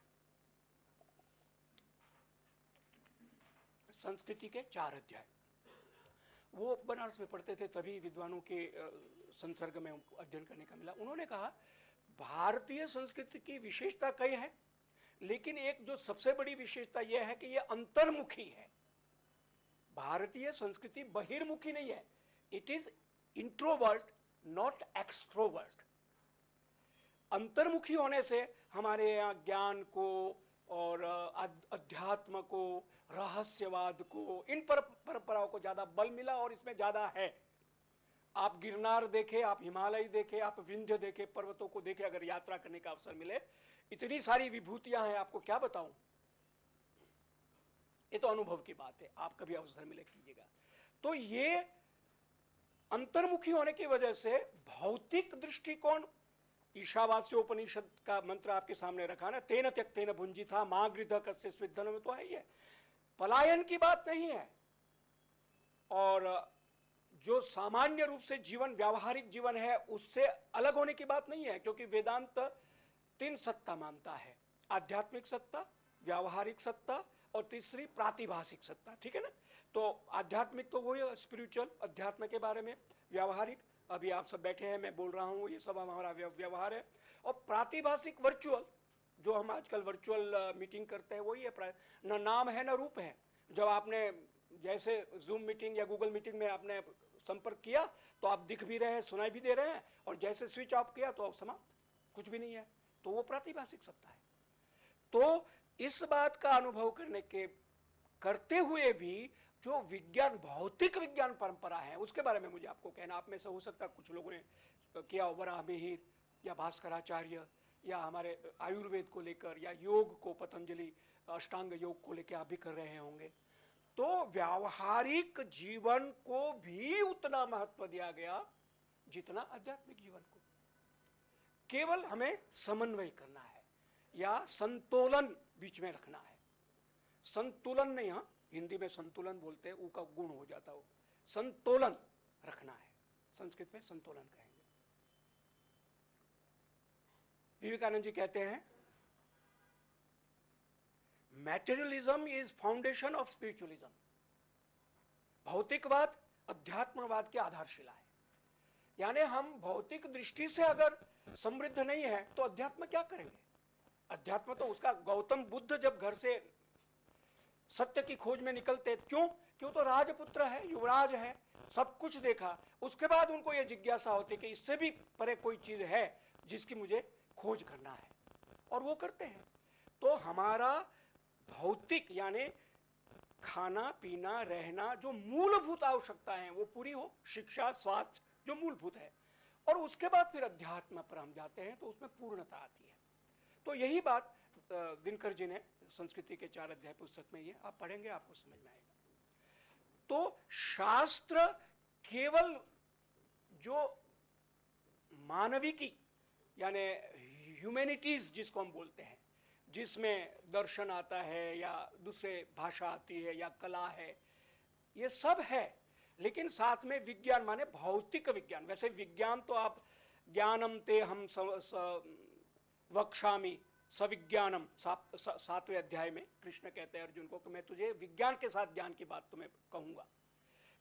संस्कृति के 4 अध्याय वो बनारस में पढ़ते थे, तभी विद्वानों के संसर्ग में उनको अध्ययन करने का मिला। उन्होंने कहा भारतीय संस्कृति की विशेषता कई है, लेकिन एक जो सबसे बड़ी विशेषता यह है कि यह अंतर्मुखी है। भारतीय संस्कृति बहिर्मुखी नहीं है, it is introvert not extrovert. अंतर्मुखी होने से हमारे यहाँ ज्ञान को और अध्यात्म को, रहस्यवाद को, इन परंपराओं को ज्यादा बल मिला और इसमें ज्यादा है। आप गिरनार देखें, आप हिमालय देखें, आप विंध्य देखें, पर्वतों को देखें, अगर यात्रा करने का अवसर मिले, इतनी सारी विभूतियां हैं, आपको क्या बताऊं। ये तो अनुभव की बात है, आप कभी अवसर मिले कीजिएगा। तो ये अंतर्मुखी होने की वजह से भौतिक दृष्टिकोण, ईशावास्य उपनिषद का मंत्र आपके सामने रखा ना, तेन त्यक्तेन भुंजिता मा गृध कस्य स्विद्धन में तो है ही है। पलायन की बात नहीं है, और जो सामान्य रूप से जीवन, व्यावहारिक जीवन है, उससे अलग होने की बात नहीं है, क्योंकि वेदांत 3 सत्ता मानता है, आध्यात्मिक सत्ता, व्यावहारिक सत्ता और तीसरी प्रातिभाषिक सत्ता, ठीक है ना। तो आध्यात्मिक तो वही स्पिरिचुअल, अध्यात्म के बारे में, व्यावहारिक अभी आप सब बैठे हैं, मैं बोल रहा हूँ, ये सब हमारा व्यवहार है, और प्रातिभाषिक वर्चुअल, जो हम आजकल वर्चुअल मीटिंग करते हैं, वही है, न नाम है न रूप है। जब आपने जैसे जूम मीटिंग या गूगल मीटिंग में आपने संपर्क किया तो आप दिख भी रहे हैं, सुनाई भी दे रहे हैं, और जैसे स्विच ऑफ किया तो अब समाप्त, कुछ भी नहीं है। तो वो प्रातिभाषिक सत्ता है। तो इस बात का अनुभव करते हुए भी जो विज्ञान, भौतिक विज्ञान परंपरा है, उसके बारे में मुझे आपको कहना। आप में से हो सकता है कुछ लोगों ने किया, वराह मिहिर या भास्कराचार्य, या हमारे आयुर्वेद को लेकर, या योग को, पतंजलि अष्टांग योग को लेकर आप भी कर रहे होंगे। तो व्यावहारिक जीवन को भी उतना महत्व दिया गया जितना आध्यात्मिक जीवन को। केवल हमें समन्वय करना है या संतुलन बीच में रखना है। संतुलन नहीं, हाँ हिंदी में संतुलन बोलते हैं, उसका गुण हो जाता हो, संतुलन रखना है, संस्कृत में संतुलन कहेंगे। विवेकानंद जी कहते हैं materialism is foundation of spiritualism. भौतिकवाद अध्यात्मवाद की आधारशिला है। यानी हम भौतिक दृष्टि से अगर समृद्ध नहीं है तो अध्यात्म क्या करेंगे। अध्यात्म तो उसका, गौतम बुद्ध जब घर से सत्य की खोज में निकलते, क्यों तो राजपुत्र है, युवराज है, सब कुछ देखा, उसके बाद उनको यह जिज्ञासा होती कि इससे भी परे कोई चीज है जिसकी मुझे खोज करना है, और वो करते हैं। तो हमारा भौतिक यानी खाना पीना रहना, जो मूलभूत आवश्यकता है वो पूरी हो, शिक्षा स्वास्थ्य जो मूलभूत है, और उसके बाद फिर अध्यात्म पर हम जाते हैं तो उसमें पूर्णता आती है। तो यही बात दिनकर जी ने संस्कृति के 4 अध्याय पुस्तक में, ये आप पढ़ेंगे आपको समझ में आएगा। तो शास्त्र केवल जो मानविकी यानी ह्यूमैनिटीज जिसको हम बोलते हैं, जिसमें दर्शन आता है या दूसरे भाषा आती है या कला है, ये सब है, लेकिन साथ में विज्ञान माने भौतिक विज्ञान। वैसे विज्ञान तो आप ज्ञानम ते हम वक्ष्यामि सविज्ञानम, 7वें अध्याय में कृष्ण कहते हैं अर्जुन को कि मैं तुझे विज्ञान के साथ ज्ञान की बात तुम्हें कहूंगा।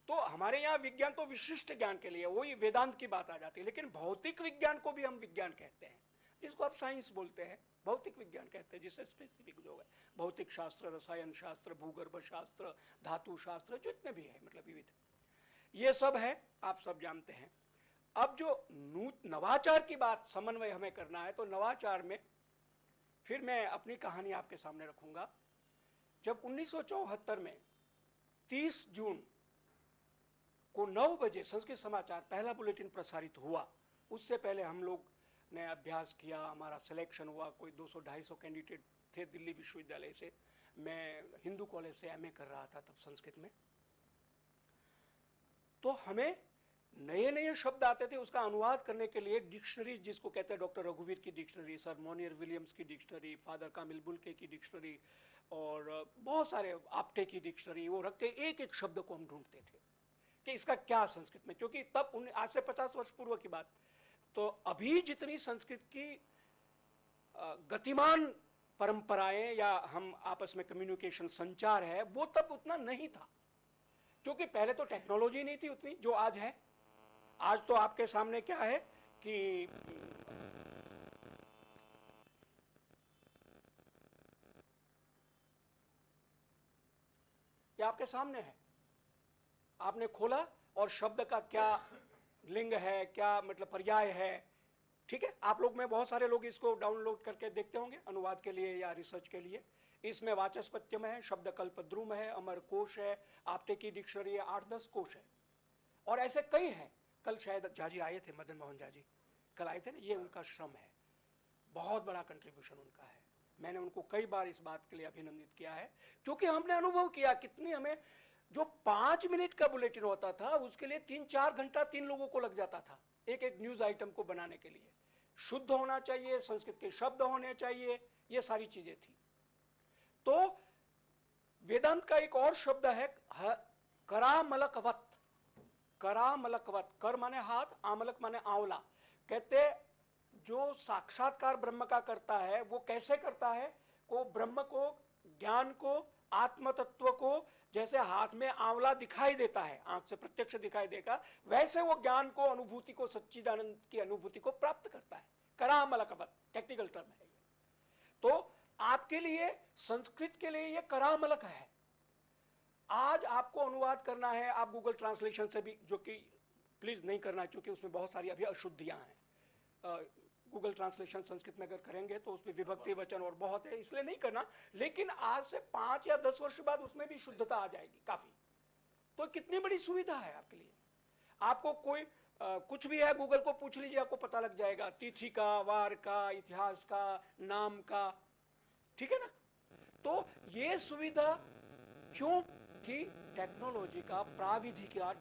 तो हमारे यहाँ विज्ञान तो विशिष्ट ज्ञान के लिए, वही वेदांत की बात आ जाती है, लेकिन भौतिक विज्ञान को भी हम विज्ञान कहते हैं, जिसको आप साइंस बोलते हैं, भौतिक विज्ञान कहते हैं, जिससे स्पेसिफिक जो है भौतिक शास्त्र, रसायन शास्त्र, भूगर्भ शास्त्र, धातु शास्त्र, जितने भी है, मतलब विविध, ये सब है, आप सब जानते हैं। अब जो नवाचार की बात, समन्वय हमें करना है, तो नवाचार में फिर मैं अपनी कहानी आपके सामने रखूंगा। जब 1974 में 30 जून को 9 बजे संस्कृत समाचार पहला बुलेटिन प्रसारित हुआ, उससे पहले हम लोग ने अभ्यास किया, हमारा सिलेक्शन हुआ, कोई 200-250 कैंडिडेट थे दिल्ली विश्वविद्यालय से, मैं हिंदू कॉलेज से एमए कर रहा था तब संस्कृत में। तो हमें नए नए शब्द आते थे, उसका अनुवाद करने के लिए डिक्शनरी, जिसको कहते हैं डॉक्टर रघुवीर की डिक्शनरी, सर मोनियर विलियम्स की डिक्शनरी, फादर कामिल बुल्के की डिक्शनरी और बहुत सारे आपटे की डिक्शनरी, वो रख के एक एक शब्द को हम ढूंढते थे कि इसका क्या संस्कृत में, क्योंकि तब आज से 50 वर्ष पूर्व की बात। तो अभी जितनी संस्कृत की गतिमान परंपराएं या हम आपस में कम्युनिकेशन संचार है, वो तब उतना नहीं था, क्योंकि पहले तो टेक्नोलॉजी नहीं थी उतनी जो आज है। आज तो आपके सामने क्या है कि ये आपके सामने है, आपने खोला और शब्द का क्या लिंग है, क्या मतलब पर्याय है, ठीक है। आप लोग में बहुत सारे लोग इसको डाउनलोड करके देखते होंगे अनुवाद के लिए या रिसर्च के लिए। इसमें वाचस्पत्यम है, शब्द कल्पद्रुम है, अमर कोश है, आपटे की डिक्शनरी है, 8-10 कोश है और ऐसे कई हैं। कल शायद झाजी आए थे, मदन मोहन झाजी कल आए थे ना, ये उनका श्रम है, बहुत बड़ा कंट्रीब्यूशन उनका है। मैंने उनको कई बार इस बात के लिए अभिनंदित किया है, क्योंकि हमने अनुभव किया कितनी हमें, जो 5 मिनट का बुलेटिन होता था उसके लिए 3-4 घंटा 3 लोगों को लग जाता था एक एक न्यूज आइटम को बनाने के लिए। शुद्ध होना चाहिए, संस्कृत के शब्द होने चाहिए, ये सारी चीजें थी। तो वेदांत का एक और शब्द है करामलकवत। करामलकवत, कर माने हाथ, आमलक माने आंवला। कहते जो साक्षात्कार ब्रह्म का करता है वो कैसे करता है, को ब्रह्म को, ज्ञान को, आत्म तत्व को जैसे हाथ में आंवला दिखाई देता है, आंख से प्रत्यक्ष दिखाई देगा, वैसे वो ज्ञान को, अनुभूति को, सच्चिदानंद की अनुभूति को प्राप्त करता है। करामलकवत टेक्निकल टर्म है। तो आपके लिए, संस्कृत के लिए ये करामलक है। आज आपको अनुवाद करना है, आप गूगल ट्रांसलेशन से भी, जो कि प्लीज नहीं करना क्योंकि उसमें बहुत सारी अभी अशुद्धियां हैं। गूगल ट्रांसलेशन संस्कृत में अगर करेंगे तो उसमें विभक्ति वचन और बहुत है, इसलिए नहीं करना। लेकिन आज से 5 या 10 वर्ष बाद उसमें भी शुद्धता आ जाएगी काफी। तो कितनी बड़ी सुविधा है आपके लिए। आपको कोई कुछ भी है, गूगल को पूछ लीजिए, आपको पता लग जाएगा, तिथि का, वार का, इतिहास का, नाम का, ठीक है ना। तो ये सुविधा क्यों कि टेक्नोलॉजी का, प्राविधिक का,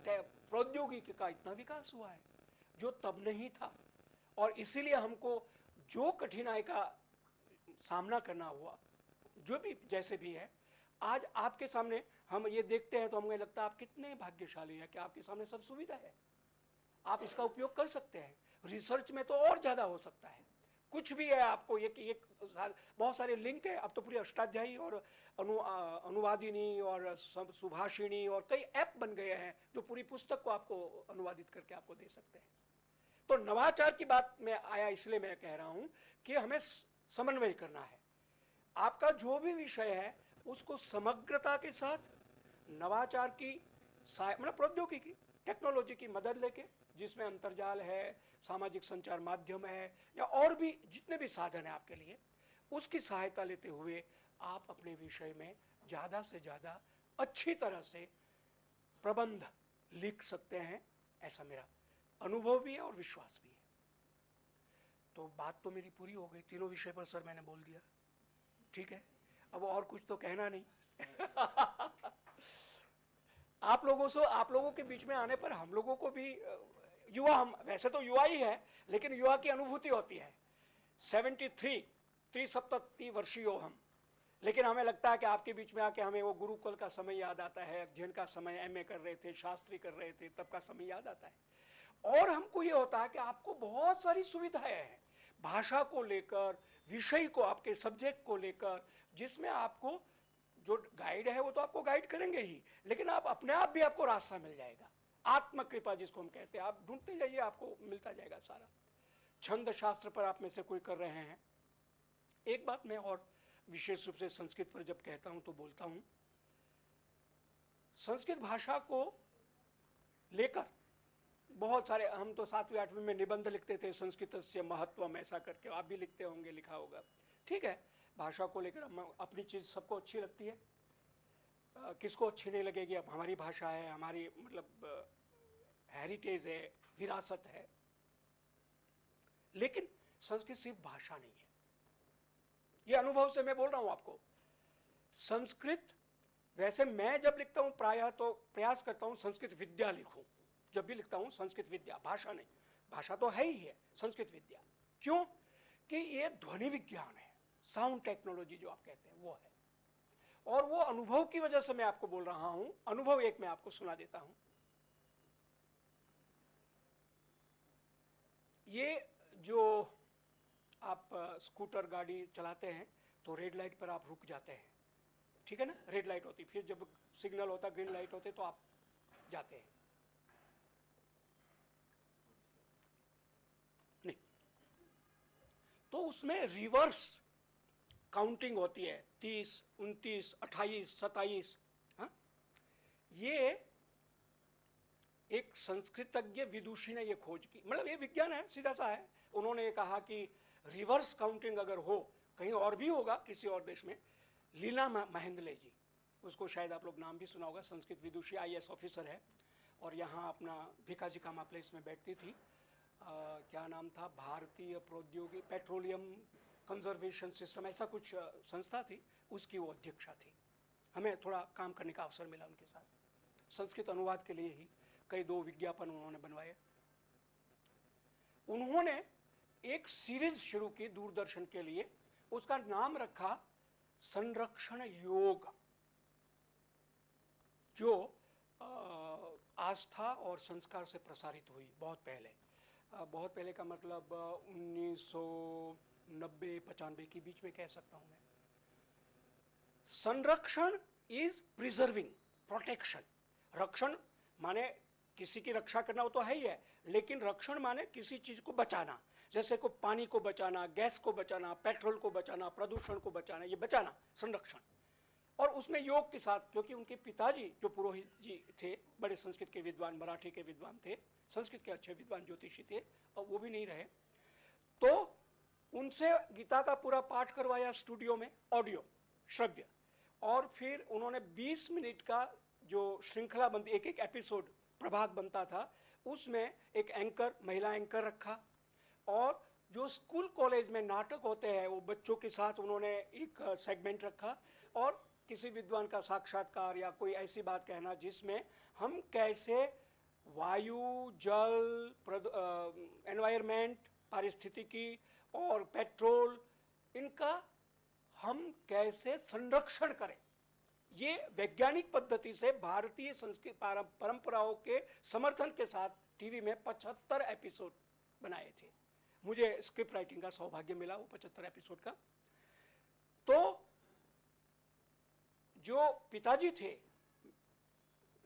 प्रौद्योगिकी का इतना विकास हुआ है जो तब नहीं था। और इसीलिए हमको जो कठिनाई का सामना करना हुआ, जो भी जैसे भी है, आज आपके सामने हम ये देखते हैं तो हमें लगता है आप कितने भाग्यशाली हैं कि आपके सामने सब सुविधा है, आप इसका उपयोग कर सकते हैं। रिसर्च में तो और ज्यादा हो सकता है, कुछ भी है आपको एक बहुत सारे लिंक है। अब तो पूरी अष्टाध्यायी और अनुवादिनी और सुभाषिणी और कई ऐप बन गए हैं जो पूरी पुस्तक को आपको अनुवादित करके आपको दे सकते हैं। तो नवाचार की बात में आया, इसलिए मैं कह रहा हूं कि हमें समन्वय करना है। आपका जो भी विषय है उसको समग्रता के साथ नवाचार की, मतलब प्रौद्योगिकी, टेक्नोलॉजी की मदद लेके, जिसमें अंतर्जाल है, सामाजिक संचार माध्यम है, या और भी जितने भी साधन है आपके लिए, उसकी सहायता लेते हुए आप अपने विषय में ज्यादा से ज्यादा अच्छी तरह से प्रबंध लिख सकते हैं। ऐसा मेरा अनुभव भी है और विश्वास भी है। तो बात तो मेरी पूरी हो गई, तीनों विषय पर सर मैंने बोल दिया, ठीक है। अब और कुछ तो कहना नहीं। आप लोगों के बीच में आने पर हम लोगों को भी, युवा, हम वैसे तो युवा ही है, लेकिन युवा की अनुभूति होती है। 73 वर्षीय हम, लेकिन हमें लगता है कि आपके बीच में आके हमें वो गुरुकुल का समय याद आता है, अध्ययन का समय, एमए कर रहे थे, शास्त्री कर रहे थे, तब का समय याद आता है। और हमको ये होता है कि आपको बहुत सारी सुविधाएं हैं भाषा को लेकर, विषय को, आपके सब्जेक्ट को लेकर, जिसमें आपको जो गाइड है वो तो आपको गाइड करेंगे ही, लेकिन आप अपने आप भी, आपको रास्ता मिल जाएगा। आत्म कृपा जिसको हम कहते हैं, आप ढूंढते जाइए, आपको मिलता जाएगा सारा। छंद शास्त्र पर आप में से कोई कर रहे हैं। एक बात मैं और विशेष रूप से संस्कृत पर जब कहता हूं तो बोलता हूं, संस्कृत भाषा को लेकर बहुत सारे, हम तो 7वीं 8वीं में निबंध लिखते थे, संस्कृतस्य महत्वम, ऐसा करके आप भी लिखते होंगे, लिखा होगा, ठीक है। भाषा को लेकर हम, अपनी चीज सबको अच्छी लगती है, किसको अच्छी नहीं लगेगी। अब हमारी भाषा है, हमारी मतलब हेरिटेज है, विरासत है। लेकिन संस्कृत सिर्फ भाषा नहीं है, ये अनुभव से मैं बोल रहा हूं आपको। संस्कृत, वैसे मैं जब लिखता हूं प्रायः तो प्रयास करता हूं संस्कृत विद्या लिखूं, जब भी लिखता हूँ संस्कृत विद्या, भाषा नहीं, भाषा तो है ही है, संस्कृत विद्या। क्यों? कि ये ध्वनि विज्ञान है, साउंड टेक्नोलॉजी जो आप कहते हैं वो है। और वो अनुभव की वजह से मैं आपको बोल रहा हूं। अनुभव एक मैं आपको सुना देता हूं। ये जो आप स्कूटर गाड़ी चलाते हैं तो रेड लाइट पर आप रुक जाते हैं, ठीक है ना, रेड लाइट होती, फिर जब सिग्नल होता, ग्रीन लाइट होते तो आप जाते हैं, नहीं तो उसमें रिवर्स काउंटिंग होती है, 30, 29, 28, 27। हाँ, ये एक संस्कृतज्ञ विदुषी ने ये खोज की, मतलब ये विज्ञान है, सीधा सा है। उन्होंने कहा कि रिवर्स काउंटिंग अगर हो, कहीं और भी होगा किसी और देश में, लीला महेंद्ले जी, उसको शायद आप लोग नाम भी सुना होगा, संस्कृत विदुषी, IAS ऑफिसर है, और यहाँ अपना भिकाजी कामा प्लेस में बैठती थी। क्या नाम था, भारतीय प्रौद्योगिकी पेट्रोलियम कंजर्वेशन सिस्टम, ऐसा कुछ संस्था थी, उसकी वो अध्यक्षा थी। हमें थोड़ा काम करने का अवसर मिला उनके साथ, संस्कृत अनुवाद के लिए ही कई 2 विज्ञापन उन्होंने बनवाए। उन्होंने एक सीरीज शुरू की दूरदर्शन के लिए, उसका नाम रखा संरक्षण योग, जो आस्था और संस्कार से प्रसारित हुई बहुत पहले। बहुत पहले का मतलब 1990-95 के बीच में कह सकता हूं मैं। संरक्षण इज प्रिजर्विंग, प्रोटेक्शन। रक्षण माने किसी की रक्षा करना, वो तो है ही है, लेकिन रक्षण माने किसी चीज को बचाना, जैसे को पानी को बचाना, गैस को बचाना, पेट्रोल को बचाना, प्रदूषण को बचाना, ये बचाना संरक्षण। और उसमें योग के साथ, क्योंकि उनके पिताजी जो पुरोहित जी थे, बड़े संस्कृत के विद्वान, मराठी के विद्वान थे, संस्कृत के अच्छे विद्वान ज्योतिषी थे, और वो भी नहीं रहे, तो उनसे गीता का पूरा पाठ करवाया स्टूडियो में, ऑडियो श्रव्य। और फिर उन्होंने 20 मिनट का जो श्रृंखला बनती, एक एक एपिसोड प्रभाग बनता था, उसमें एक एंकर, महिला एंकर रखा, और जो स्कूल कॉलेज में नाटक होते हैं वो बच्चों के साथ उन्होंने एक सेगमेंट रखा, और किसी विद्वान का साक्षात्कार या कोई ऐसी बात कहना जिसमें हम कैसे वायु, जल, एनवायरमेंट, पारिस्थितिकी और पेट्रोल, इनका हम कैसे संरक्षण करें। ये वैज्ञानिक पद्धति से भारतीय संस्कृत परंपराओं के समर्थन के साथ टीवी में 75 एपिसोड बनाए थे। मुझे स्क्रिप्ट राइटिंग का सौभाग्य मिला वो 75 एपिसोड का। तो जो पिताजी थे,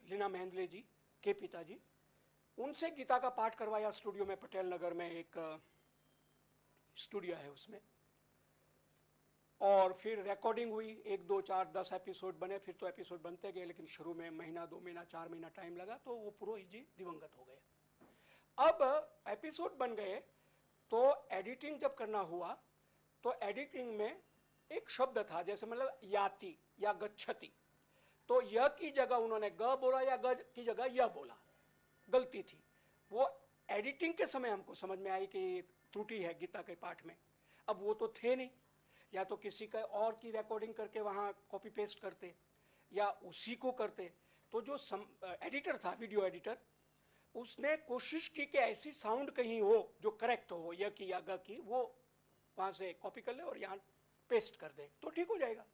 लीना महेंद्ले जी के पिताजी, उनसे गीता का पाठ करवाया स्टूडियो में, पटेल नगर में एक स्टूडियो है उसमें, और फिर रिकॉर्डिंग हुई, 1, 2, 4, 10 एपिसोड बने। फिर तो एपिसोड बनते गए, लेकिन शुरू में महीना, 2 महीना, 4 महीना टाइम लगा, तो वो पुरोहित जी दिवंगत हो गए। अब एपिसोड बन गए, तो एडिटिंग जब करना हुआ, तो एडिटिंग में एक शब्द था, जैसे मतलब याति या गच्छति, तो य की जगह उन्होंने ग बोला या ग की जगह य बोला, गलती थी। वो एडिटिंग के समय हमको समझ में आई कि त्रुटि है गीता के पाठ में। अब वो तो थे नहीं, या तो किसी का और की रिकॉर्डिंग करके वहाँ कॉपी पेस्ट करते या उसी को करते। तो जो एडिटर था, वीडियो एडिटर, उसने कोशिश की कि ऐसी साउंड कहीं हो जो करेक्ट हो, य की या ग की, वो वहाँ से कॉपी कर ले और यहाँ पेस्ट कर दे तो ठीक हो जाएगा।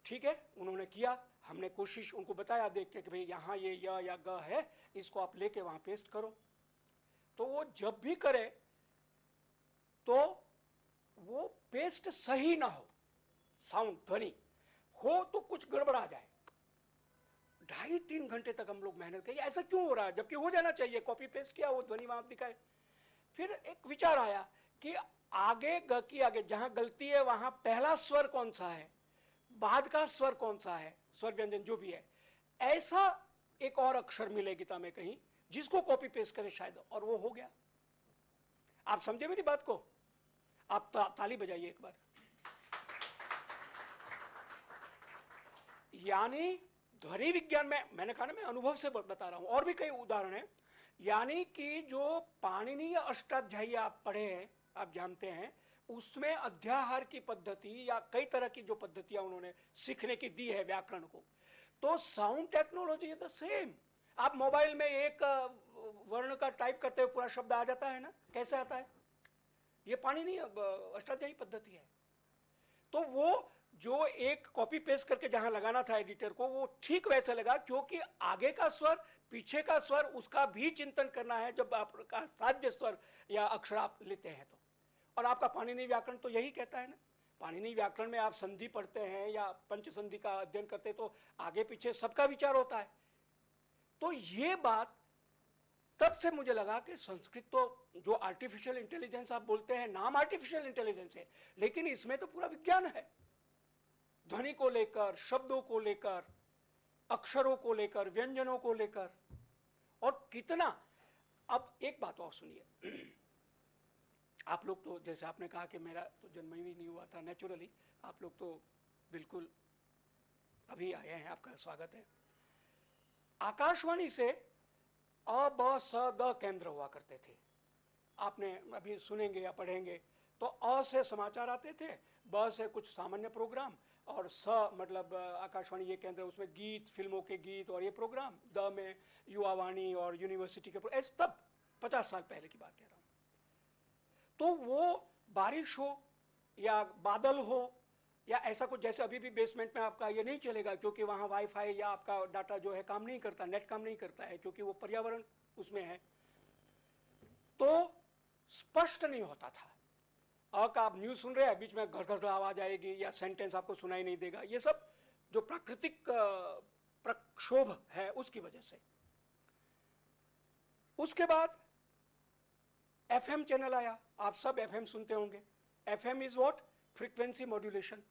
ठीक है, उन्होंने किया, हमने कोशिश उनको बताया देख के कि भाई यहाँ ये य या ग है, इसको आप लेके वहाँ पेस्ट करो। तो वो जब भी करे तो वो पेस्ट सही ना हो, साउंड ध्वनि हो तो कुछ गड़बड़ा जाए। 2.5-3 घंटे तक हम लोग मेहनत करी, ऐसा क्यों हो रहा है, जबकि हो जाना चाहिए। कॉपी पेस्ट किया, वो ध्वनि वहां दिखाए। फिर एक विचार आया कि आगे ग की आगे जहां गलती है वहां पहला स्वर कौन सा है, बाद का स्वर कौन सा है, स्वर व्यंजन जो भी है, ऐसा एक और अक्षर मिले गीता में कहीं जिसको कॉपी पेस्ट करे शायद, और वो हो गया। आप समझे मेरी बात को? आप ताली बजाइए एक बार। यानी ध्वनि विज्ञान में, मैंने कहा ना मैं अनुभव से बता रहा हूं, और भी कई उदाहरण हैं। यानी कि जो पाणिनीय अष्टाध्यायी आप पढ़े हैं, आप जानते हैं, उसमें अध्याहार की पद्धति या कई तरह की जो पद्धतियां उन्होंने सीखने की दी है व्याकरण को, तो sound technology is the same. आप मोबाइल में एक वर्ण का टाइप करते हुए पूरा शब्द आ जाता है ना, कैसे आता है? ये पाणिनि अष्टाध्यायी पद्धति है। तो वो जो एक कॉपी पेस्ट करके जहां लगाना था एडिटर को, वो ठीक वैसे लगा, क्योंकि आगे का स्वर पीछे का स्वर उसका भी चिंतन करना है जब आपका साध्य स्वर या अक्षर आप लेते हैं तो। और आपका पाणिनि व्याकरण तो यही कहता है ना। पाणिनि व्याकरण में आप संधि पढ़ते हैं या पंच संधि का अध्ययन करते हैं तो आगे पीछे सबका विचार होता है। तो ये बात तब से मुझे लगा कि संस्कृत तो जो आर्टिफिशियल इंटेलिजेंस आप बोलते हैं, नाम आर्टिफिशियल इंटेलिजेंस है, लेकिन इसमें तो पूरा विज्ञान है। ध्वनि को लेकर, शब्दों को लेकर, अक्षरों को लेकर, व्यंजनों को लेकर, और कितना। अब एक बात और सुनिए, आप लोग तो जैसे आपने कहा कि मेरा तो जन्म ही नहीं हुआ था नेचुरली, आप लोग तो बिल्कुल अभी आए हैं, आपका स्वागत है। आकाशवाणी से अ ब स द केंद्र हुआ करते थे, आपने अभी सुनेंगे या पढ़ेंगे तो अ से समाचार आते थे, ब से कुछ सामान्य प्रोग्राम, और स मतलब आकाशवाणी ये केंद्र, उसमें गीत, फिल्मों के गीत और ये प्रोग्राम, द में युवावाणी और यूनिवर्सिटी के ऐसे, तब 50 साल पहले की बात कह रहा हूँ। तो वो बारिश हो या बादल हो या ऐसा कुछ, जैसे अभी भी बेसमेंट में आपका ये नहीं चलेगा क्योंकि वहाँ वाईफाई या आपका डाटा जो है काम नहीं करता, नेट काम नहीं करता है, क्योंकि वो पर्यावरण उसमें है, तो स्पष्ट नहीं होता था। का आप न्यूज सुन रहे हैं, बीच में घर घर आवाज आएगी या सेंटेंस आपको सुनाई नहीं देगा, ये सब जो प्राकृतिक प्रक्षोभ है उसकी वजह से। उसके बाद एफएम चैनल आया, आप सब एफएम सुनते होंगे। FM is what? Frequency modulation.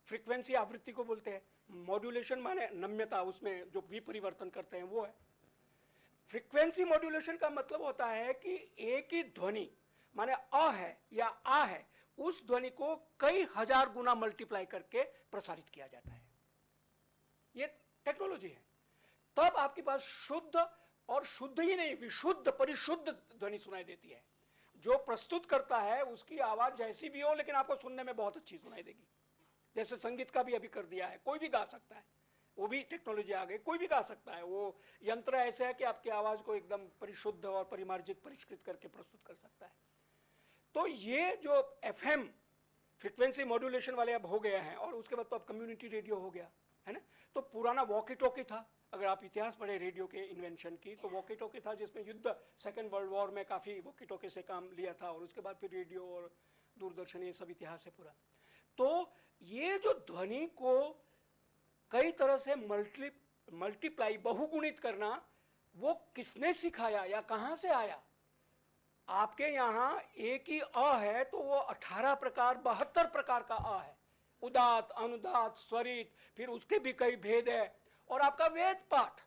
Frequency आवृत्ति को बोलते हैं, मॉड्यूलेशन माने नम्यता, उसमें जो विपरिवर्तन करते हैं वो है। फ्रीक्वेंसी मॉड्यूलेशन का मतलब होता है कि एक ही ध्वनि माने अ है या आ है, उस ध्वनि को कई हजार गुना मल्टीप्लाई करके प्रसारित किया जाता है। ये टेक्नोलॉजी है। तब आपके पास शुद्ध, और शुद्ध ही नहीं, विशुद्ध परिशुद्ध ध्वनि सुनाई देती है। जो प्रस्तुत करता है उसकी आवाज जैसी भी हो, लेकिन आपको सुनने में बहुत अच्छी सुनाई देगी। जैसे संगीत का भी अभी कर दिया है, कोई भी गा सकता है, वो भी टेक्नोलॉजी आ गई, कोई भी गा सकता है। वो यंत्र ऐसे है कि आपकी आवाज को एकदम परिशुद्ध और परिमार्जित, परिष्कृत करके प्रस्तुत कर सकता है। तो ये जो एफएम फ्रीक्वेंसी मॉड्यूलेशन वाले अब हो गए हैं, और उसके बाद तो अब कम्युनिटी रेडियो हो गया है ना। तो पुराना वॉकी टॉकी था, अगर आप इतिहास पढ़े रेडियो के इन्वेंशन की, तो वॉकी टॉकी था जिसमें युद्ध, सेकेंड वर्ल्ड वॉर में काफ़ी वॉकी टॉकी से काम लिया था, और उसके बाद फिर रेडियो और दूरदर्शन, ये सब इतिहास है पूरा। तो ये जो ध्वनि को कई तरह से मल्टीप्लाई, बहुगुणित करना, वो किसने सिखाया या कहाँ से आया? आपके यहाँ एक ही अ है तो वो 18 प्रकार, 72 प्रकार का अ है, उदात, अनुदात, स्वरित, फिर उसके भी कई भेद है। और आपका वेद पाठ,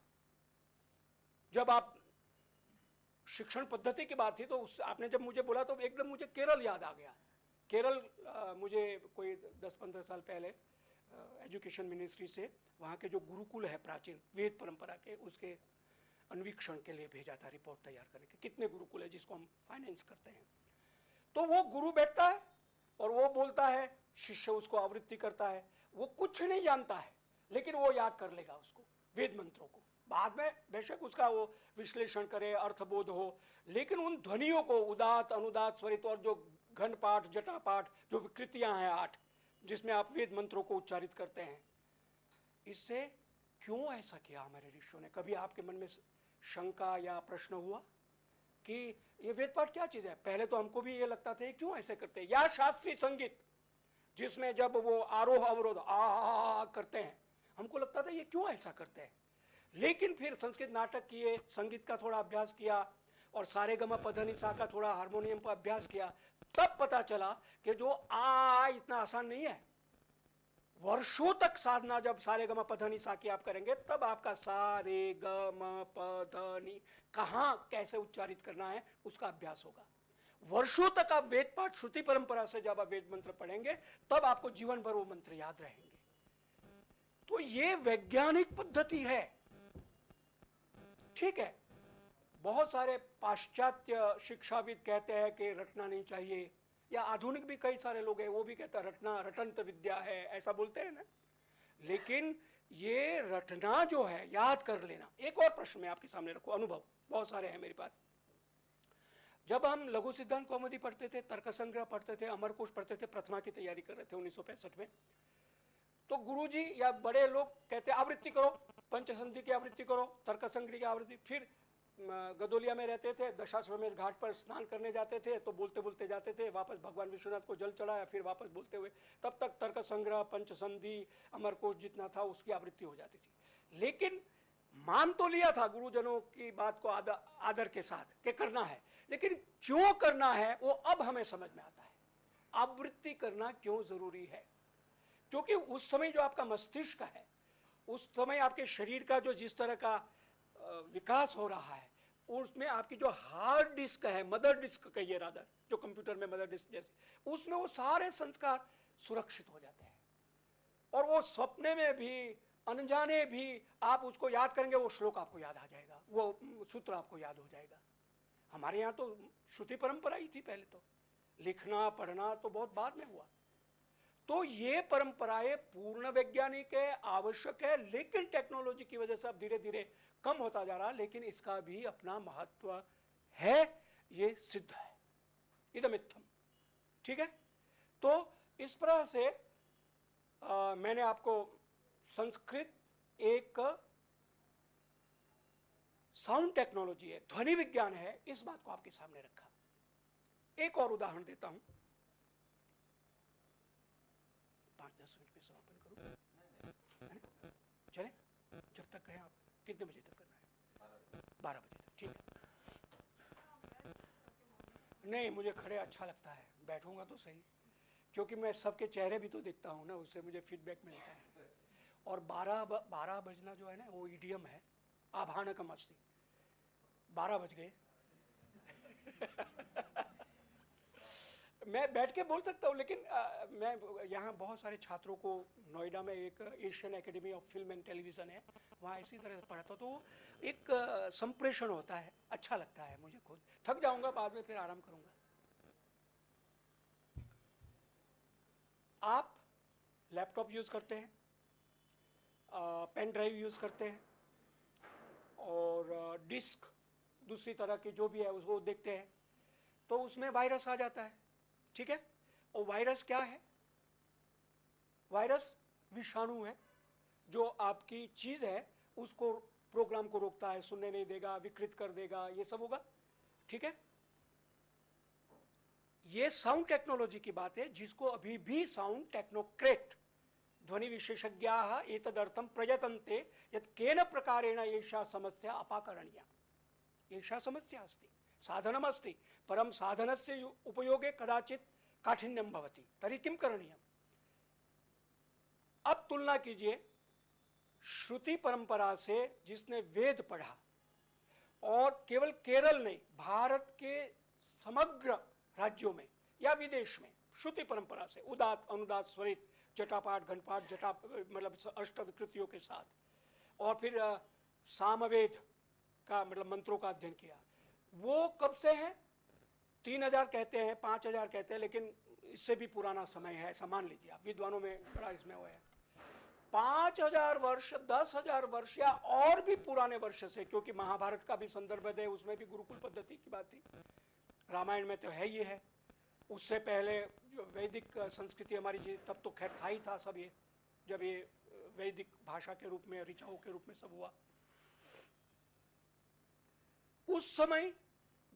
जब आप शिक्षण पद्धति की बात थी तो आपने जब मुझे बोला तो एकदम मुझे केरल याद आ गया। केरल मुझे कोई 10-15 साल पहले एजुकेशन मिनिस्ट्री से वहाँ के जो गुरुकुल है प्राचीन वेद परंपरा के, उसके अन्वीक्षण के लिए भेजा था, रिपोर्ट तैयार करने के, कितने गुरुकुल है जिसको हम फाइनेंस करते हैं। तो वो गुरु बैठता है और वो बोलता है, शिष्य उसको आवृत्ति करता है, वो कुछ नहीं जानता है लेकिन वो याद कर लेगा उसको, वेद मंत्रों को। बाद में बेशक उसका वो विश्लेषण करे, अर्थबोध हो, लेकिन उन ध्वनियों को, उदात, अनुदात, स्वरित, और जो घन पाठ, जटा पाठ, जो विकृतियां हैं 8 जिसमें आप वेद मंत्रों को उच्चारित करते हैं, इससे क्यों ऐसा किया हमारे ऋषियों ने? कभी आपके मन में शंका या प्रश्न हुआ कि ये वेद पाठ क्या चीज है? पहले तो हमको भी ये लगता था क्यों ऐसे करते हैं। या शास्त्रीय संगीत जिसमें जब वो आरोह अवरोध आ करते हैं, हमको लगता था ये क्यों ऐसा करते हैं। लेकिन फिर संस्कृत नाटक किए, संगीत का थोड़ा अभ्यास किया, और सारे गमा पधनिसा का थोड़ा हारमोनियम पर अभ्यास किया, तब पता चला कि जो आ इतना आसान नहीं है। वर्षों तक साधना, जब सारे गमा पधनी सा की आप करेंगे, तब आपका सारे गमा पधनी कहाँ कैसे उच्चारित करना है उसका अभ्यास होगा। वर्षों तक आप वेद पाठ, श्रुति परंपरा से जब आप वेद मंत्र पढ़ेंगे, तब आपको जीवन भर वो मंत्र याद रहेंगे। तो ये वैज्ञानिक पद्धति है, ठीक है। बहुत सारे पाश्चात्य शिक्षाविद कहते हैं कि रटना नहीं चाहिए, या आधुनिक भी कई सारे लोग हैं वो भी कहते हैं रटना रटंत विद्या है, ऐसा बोलते हैं ना। लेकिन ये रटना जो है, याद कर लेना। एक और प्रश्न मैं आपके सामने रखूं, अनुभव बहुत सारे हैं मेरे पास। जब हम लघु सिद्धांत कौमुदी पढ़ते थे, तर्क संग्रह पढ़ते थे, अमरकोश पढ़ते थे, प्रथमा की तैयारी कर रहे थे 1965 में, तो गुरुजी या बड़े लोग कहते आवृत्ति करो, पंचसंधि की आवृत्ति करो, तर्क संग्रह की आवृत्ति। फिर गदोलिया में रहते थे, दशाश्वमेध घाट पर स्नान करने जाते थे, तो बोलते बोलते जाते थे, वापस भगवान विश्वनाथ को जल चढ़ाया, फिर वापस बोलते हुए, तब तक तर्क संग्रह, पंचसंधि, अमरकोश जितना था उसकी आवृत्ति हो जाती थी। लेकिन मान तो लिया था गुरुजनों की बात को आदर के साथ कि करना है, लेकिन क्यों करना है वो अब हमें समझ में आता है। आवृत्ति करना क्यों जरूरी है? क्योंकि उस समय जो आपका मस्तिष्क है, उस समय आपके शरीर का जो जिस तरह का विकास हो रहा है, उसमें आपकी जो हार्ड डिस्क है, मदर डिस्क कहिए रादर, जो कंप्यूटर में मदर डिस्क जैसे, उसमें वो सारे संस्कार सुरक्षित हो जाते हैं। और वो सपने में भी, अनजाने भी आप उसको याद करेंगे, वो श्लोक आपको याद आ जाएगा, वो सूत्र आपको याद हो जाएगा। हमारे यहाँ तो श्रुति परंपरा ही थी पहले, तो लिखना पढ़ना तो बहुत बाद में हुआ। तो ये परंपराएं पूर्ण वैज्ञानिक है, आवश्यक है, लेकिन टेक्नोलॉजी की वजह से अब धीरे धीरे कम होता जा रहा है, लेकिन इसका भी अपना महत्व है, ये सिद्ध है, इदमित्थम। ठीक है, तो इस तरह से मैंने आपको संस्कृत एक साउंड टेक्नोलॉजी है, ध्वनि विज्ञान है, इस बात को आपके सामने रखा। एक और उदाहरण देता हूं, 5-10 मिनट में समापन करूं, चले? जब तक कहें आप, कितने बजे तक करना है? 12 बजे तक, ठीक है। नहीं, मुझे खड़े अच्छा लगता है, बैठूंगा तो सही, क्योंकि मैं सबके चेहरे भी तो देखता हूं ना, उससे मुझे फीडबैक मिलता है। और 12 बजना जो है ना, वो ईडियम है, आभानकम अस्ति, 12 बज गए। मैं बैठ के बोल सकता हूँ, लेकिन मैं यहाँ बहुत सारे छात्रों को, नोएडा में एक Asian academy of film and television है, वहाँ इसी तरह से पढ़ाता, तो एक संप्रेषण होता है, अच्छा लगता है मुझे खुद। थक जाऊँगा बाद में, फिर आराम करूँगा। आप लैपटॉप यूज़ करते हैं, पेन ड्राइव यूज़ करते हैं, और डिस्क दूसरी तरह की जो भी है उसको देखते हैं, तो उसमें वायरस आ जाता है। ठीक है, और वायरस क्या है? वायरस विषाणु है, जो आपकी चीज है उसको, प्रोग्राम को रोकता है, सुनने नहीं देगा, विकृत कर देगा, ये सब होगा। ठीक है, ये साउंड टेक्नोलॉजी की बात है, जिसको अभी भी साउंड टेक्नोक्रेट, ध्वनि विशेषज्ञाः एतदर्थं प्रयतन्ते यत् केन प्रकारेण एषा समस्या अपाकरणीया। एषा समस्या अस्ति, साधनम् अस्ति, परं साधनस्य उपयोगे कदाचित् काठिन्यं भवति, तर्हि किं करणीयम्? अब तुलना कीजिए श्रुति परंपरा से, जिसने वेद पढ़ा, और केवल केरल नहीं, भारत के समग्र राज्यों में या विदेश में श्रुति परंपरा से उदात, अनुदात, स्वरित, जटापाठ, घंटपाठ, जटा मतलब अष्ट विकृतियों के साथ, और फिर सामवेद का मतलब मंत्रों का अध्ययन किया। वो कब से है? 3000 कहते हैं, 5000 कहते हैं, लेकिन इससे भी पुराना समय है, ऐसा मान लीजिए आप, विद्वानों में बड़ा इसमें हुआ है। 5000 वर्ष, 10,000 वर्ष या और भी पुराने वर्ष से, क्योंकि महाभारत का भी संदर्भ है, उसमें भी गुरुकुल पद्धति की बात थी, रामायण में तो है ही है। उससे पहले जो वैदिक संस्कृति हमारी जी, तब तो खैर था ही था सब ये, जब ये वैदिक भाषा के रूप में, ऋचाओं के रूप में सब हुआ। उस समय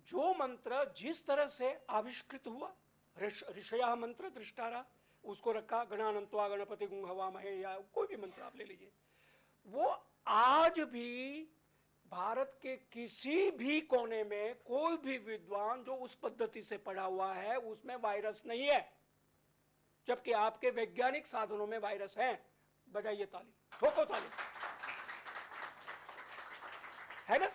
जो मंत्र जिस तरह से आविष्कृत हुआ, ऋषया मंत्र दृष्टारा, उसको रखा, गणानंत्वा गणपति गुं हवामहे, या कोई भी मंत्र आप ले लीजिए, वो आज भी भारत के किसी भी कोने में कोई भी विद्वान जो उस पद्धति से पढ़ा हुआ है, उसमें वायरस नहीं है, जबकि आपके वैज्ञानिक साधनों में वायरस है। बजाइए ताली, ठोको ताली, है ना?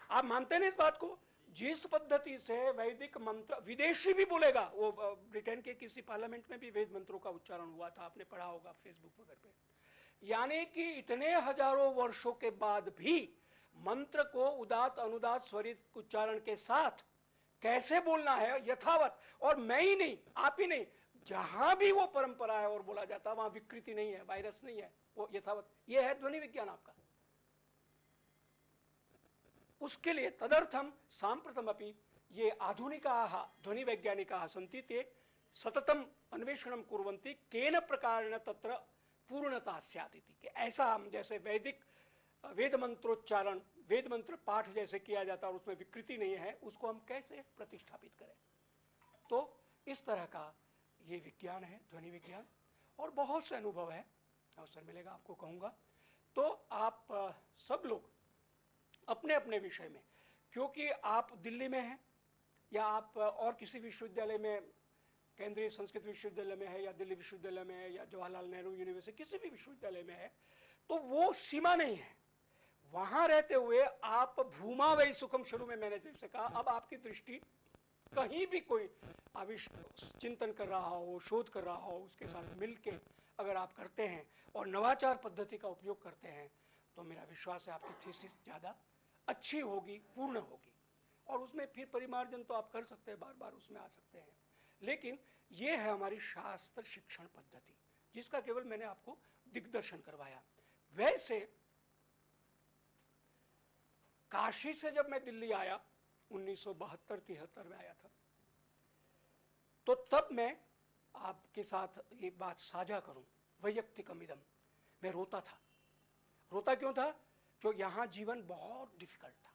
आप मानते हैं इस बात को? जिस पद्धति से वैदिक मंत्र, विदेशी भी बोलेगा, वो ब्रिटेन के किसी पार्लियामेंट में भी वेद मंत्रों का उच्चारण हुआ था, आपने पढ़ा होगा फेसबुक वगैरह पे। यानी कि इतने हजारों वर्षों के बाद भी मंत्र को उदात, अनुदात, स्वरित उच्चारण के साथ कैसे बोलना है यथावत, और मैं ही नहीं, आप ही नहीं, जहां भी वो परंपरा है और बोला जाता है वहां विकृति नहीं है, वायरस नहीं है, वो यथावत। ये है ध्वनि विज्ञान आपका। उसके लिए तदर्थम सांप्रतमपि ये आधुनिकाः ध्वनि वैज्ञानिकाः सन्ति ते सततम अन्वेषणं कुर्वन्ति केन प्रकारेण तत्र पूर्णता स्यात् इति। कि ऐसा हम जैसे वैदिक वेद मंत्रोच्चारण, वेद मंत्र पाठ जैसे किया जाता है और उसमें विकृति नहीं है, उसको हम कैसे प्रतिष्ठापित करें। तो इस तरह का ये विज्ञान है, ध्वनि विज्ञान, और बहुत से अनुभव है, अवसर मिलेगा आपको कहूँगा। तो आप सब लोग अपने अपने विषय में, क्योंकि आप दिल्ली में हैं या आप और किसी विश्वविद्यालय में, केंद्रीय संस्कृत विश्वविद्यालय में है या दिल्ली विश्वविद्यालय में है या जवाहरलाल नेहरू यूनिवर्सिटी, किसी भी विश्वविद्यालय में है, तो वो सीमा नहीं है। वहां रहते हुए आप भूमा वही सुखम, शुरू में मैंने जैसे कहा, अब आपकी दृष्टि कहीं भी कोई चिंतन कर रहा हो, शोध कर रहा हो, उसके साथ मिलके अगर आप करते हैं और नवाचार पद्धति का उपयोग करते हैं, तो मेरा विश्वास है आपकी थीसिस ज़्यादा अच्छी होगी, पूर्ण होगी। और उसमें फिर परिमार्जन तो आप कर सकते हैं, बार बार उसमें आ सकते हैं। लेकिन ये है हमारी शास्त्र शिक्षण पद्धति, जिसका केवल मैंने आपको दिग्दर्शन करवाया। वैसे काशी से जब मैं दिल्ली आया 1972-73 में आया था, तो तब मैं आपके साथ ये बात साझा करूं, वैयक्तिकमिदम, मैं रोता था। रोता क्यों था? क्योंकि यहाँ जीवन बहुत डिफिकल्ट था।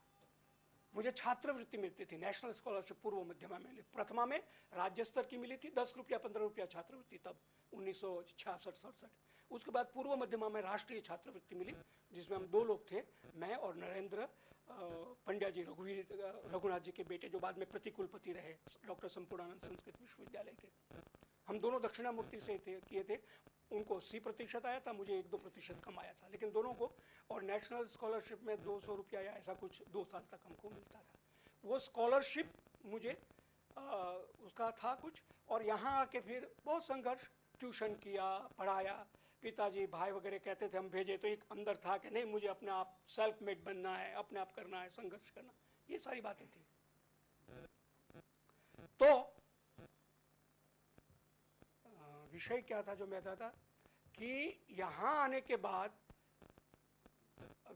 मुझे छात्रवृत्ति मिलती थी, नेशनल स्कॉलरशिप पूर्व मध्यमा में, प्रथमा में राज्य स्तर की मिली थी 10 रुपया 15 रुपया छात्रवृत्ति, तब 1966-67। उसके बाद पूर्व मध्यमा में राष्ट्रीय छात्रवृत्ति मिली, जिसमें हम 2 लोग थे, मैं और नरेंद्र पंड्या जी, रघुनाथ जी के बेटे, जो बाद में प्रतिकुलपति रहे डॉक्टर संपूर्णानंद संस्कृत विश्वविद्यालय के। हम दोनों दक्षिणामूर्ति से किए थे। उनको 80% आया था, मुझे 1-2% कम आया था, लेकिन दोनों को। और नेशनल स्कॉलरशिप में 200 रुपया या ऐसा कुछ 2 साल तक हमको मिलता था। वो स्कॉलरशिप मुझे उसका था कुछ। और यहाँ आके फिर बहुत संघर्ष, ट्यूशन किया, पढ़ाया। पिताजी भाई वगैरह कहते थे हम भेजे, तो एक अंदर था कि नहीं, मुझे अपने आप सेल्फ मेड बनना है, अपने आप करना है, संघर्ष करना, ये सारी बातें थी। तो विषय क्या था जो मैं कहता था कि यहाँ आने के बाद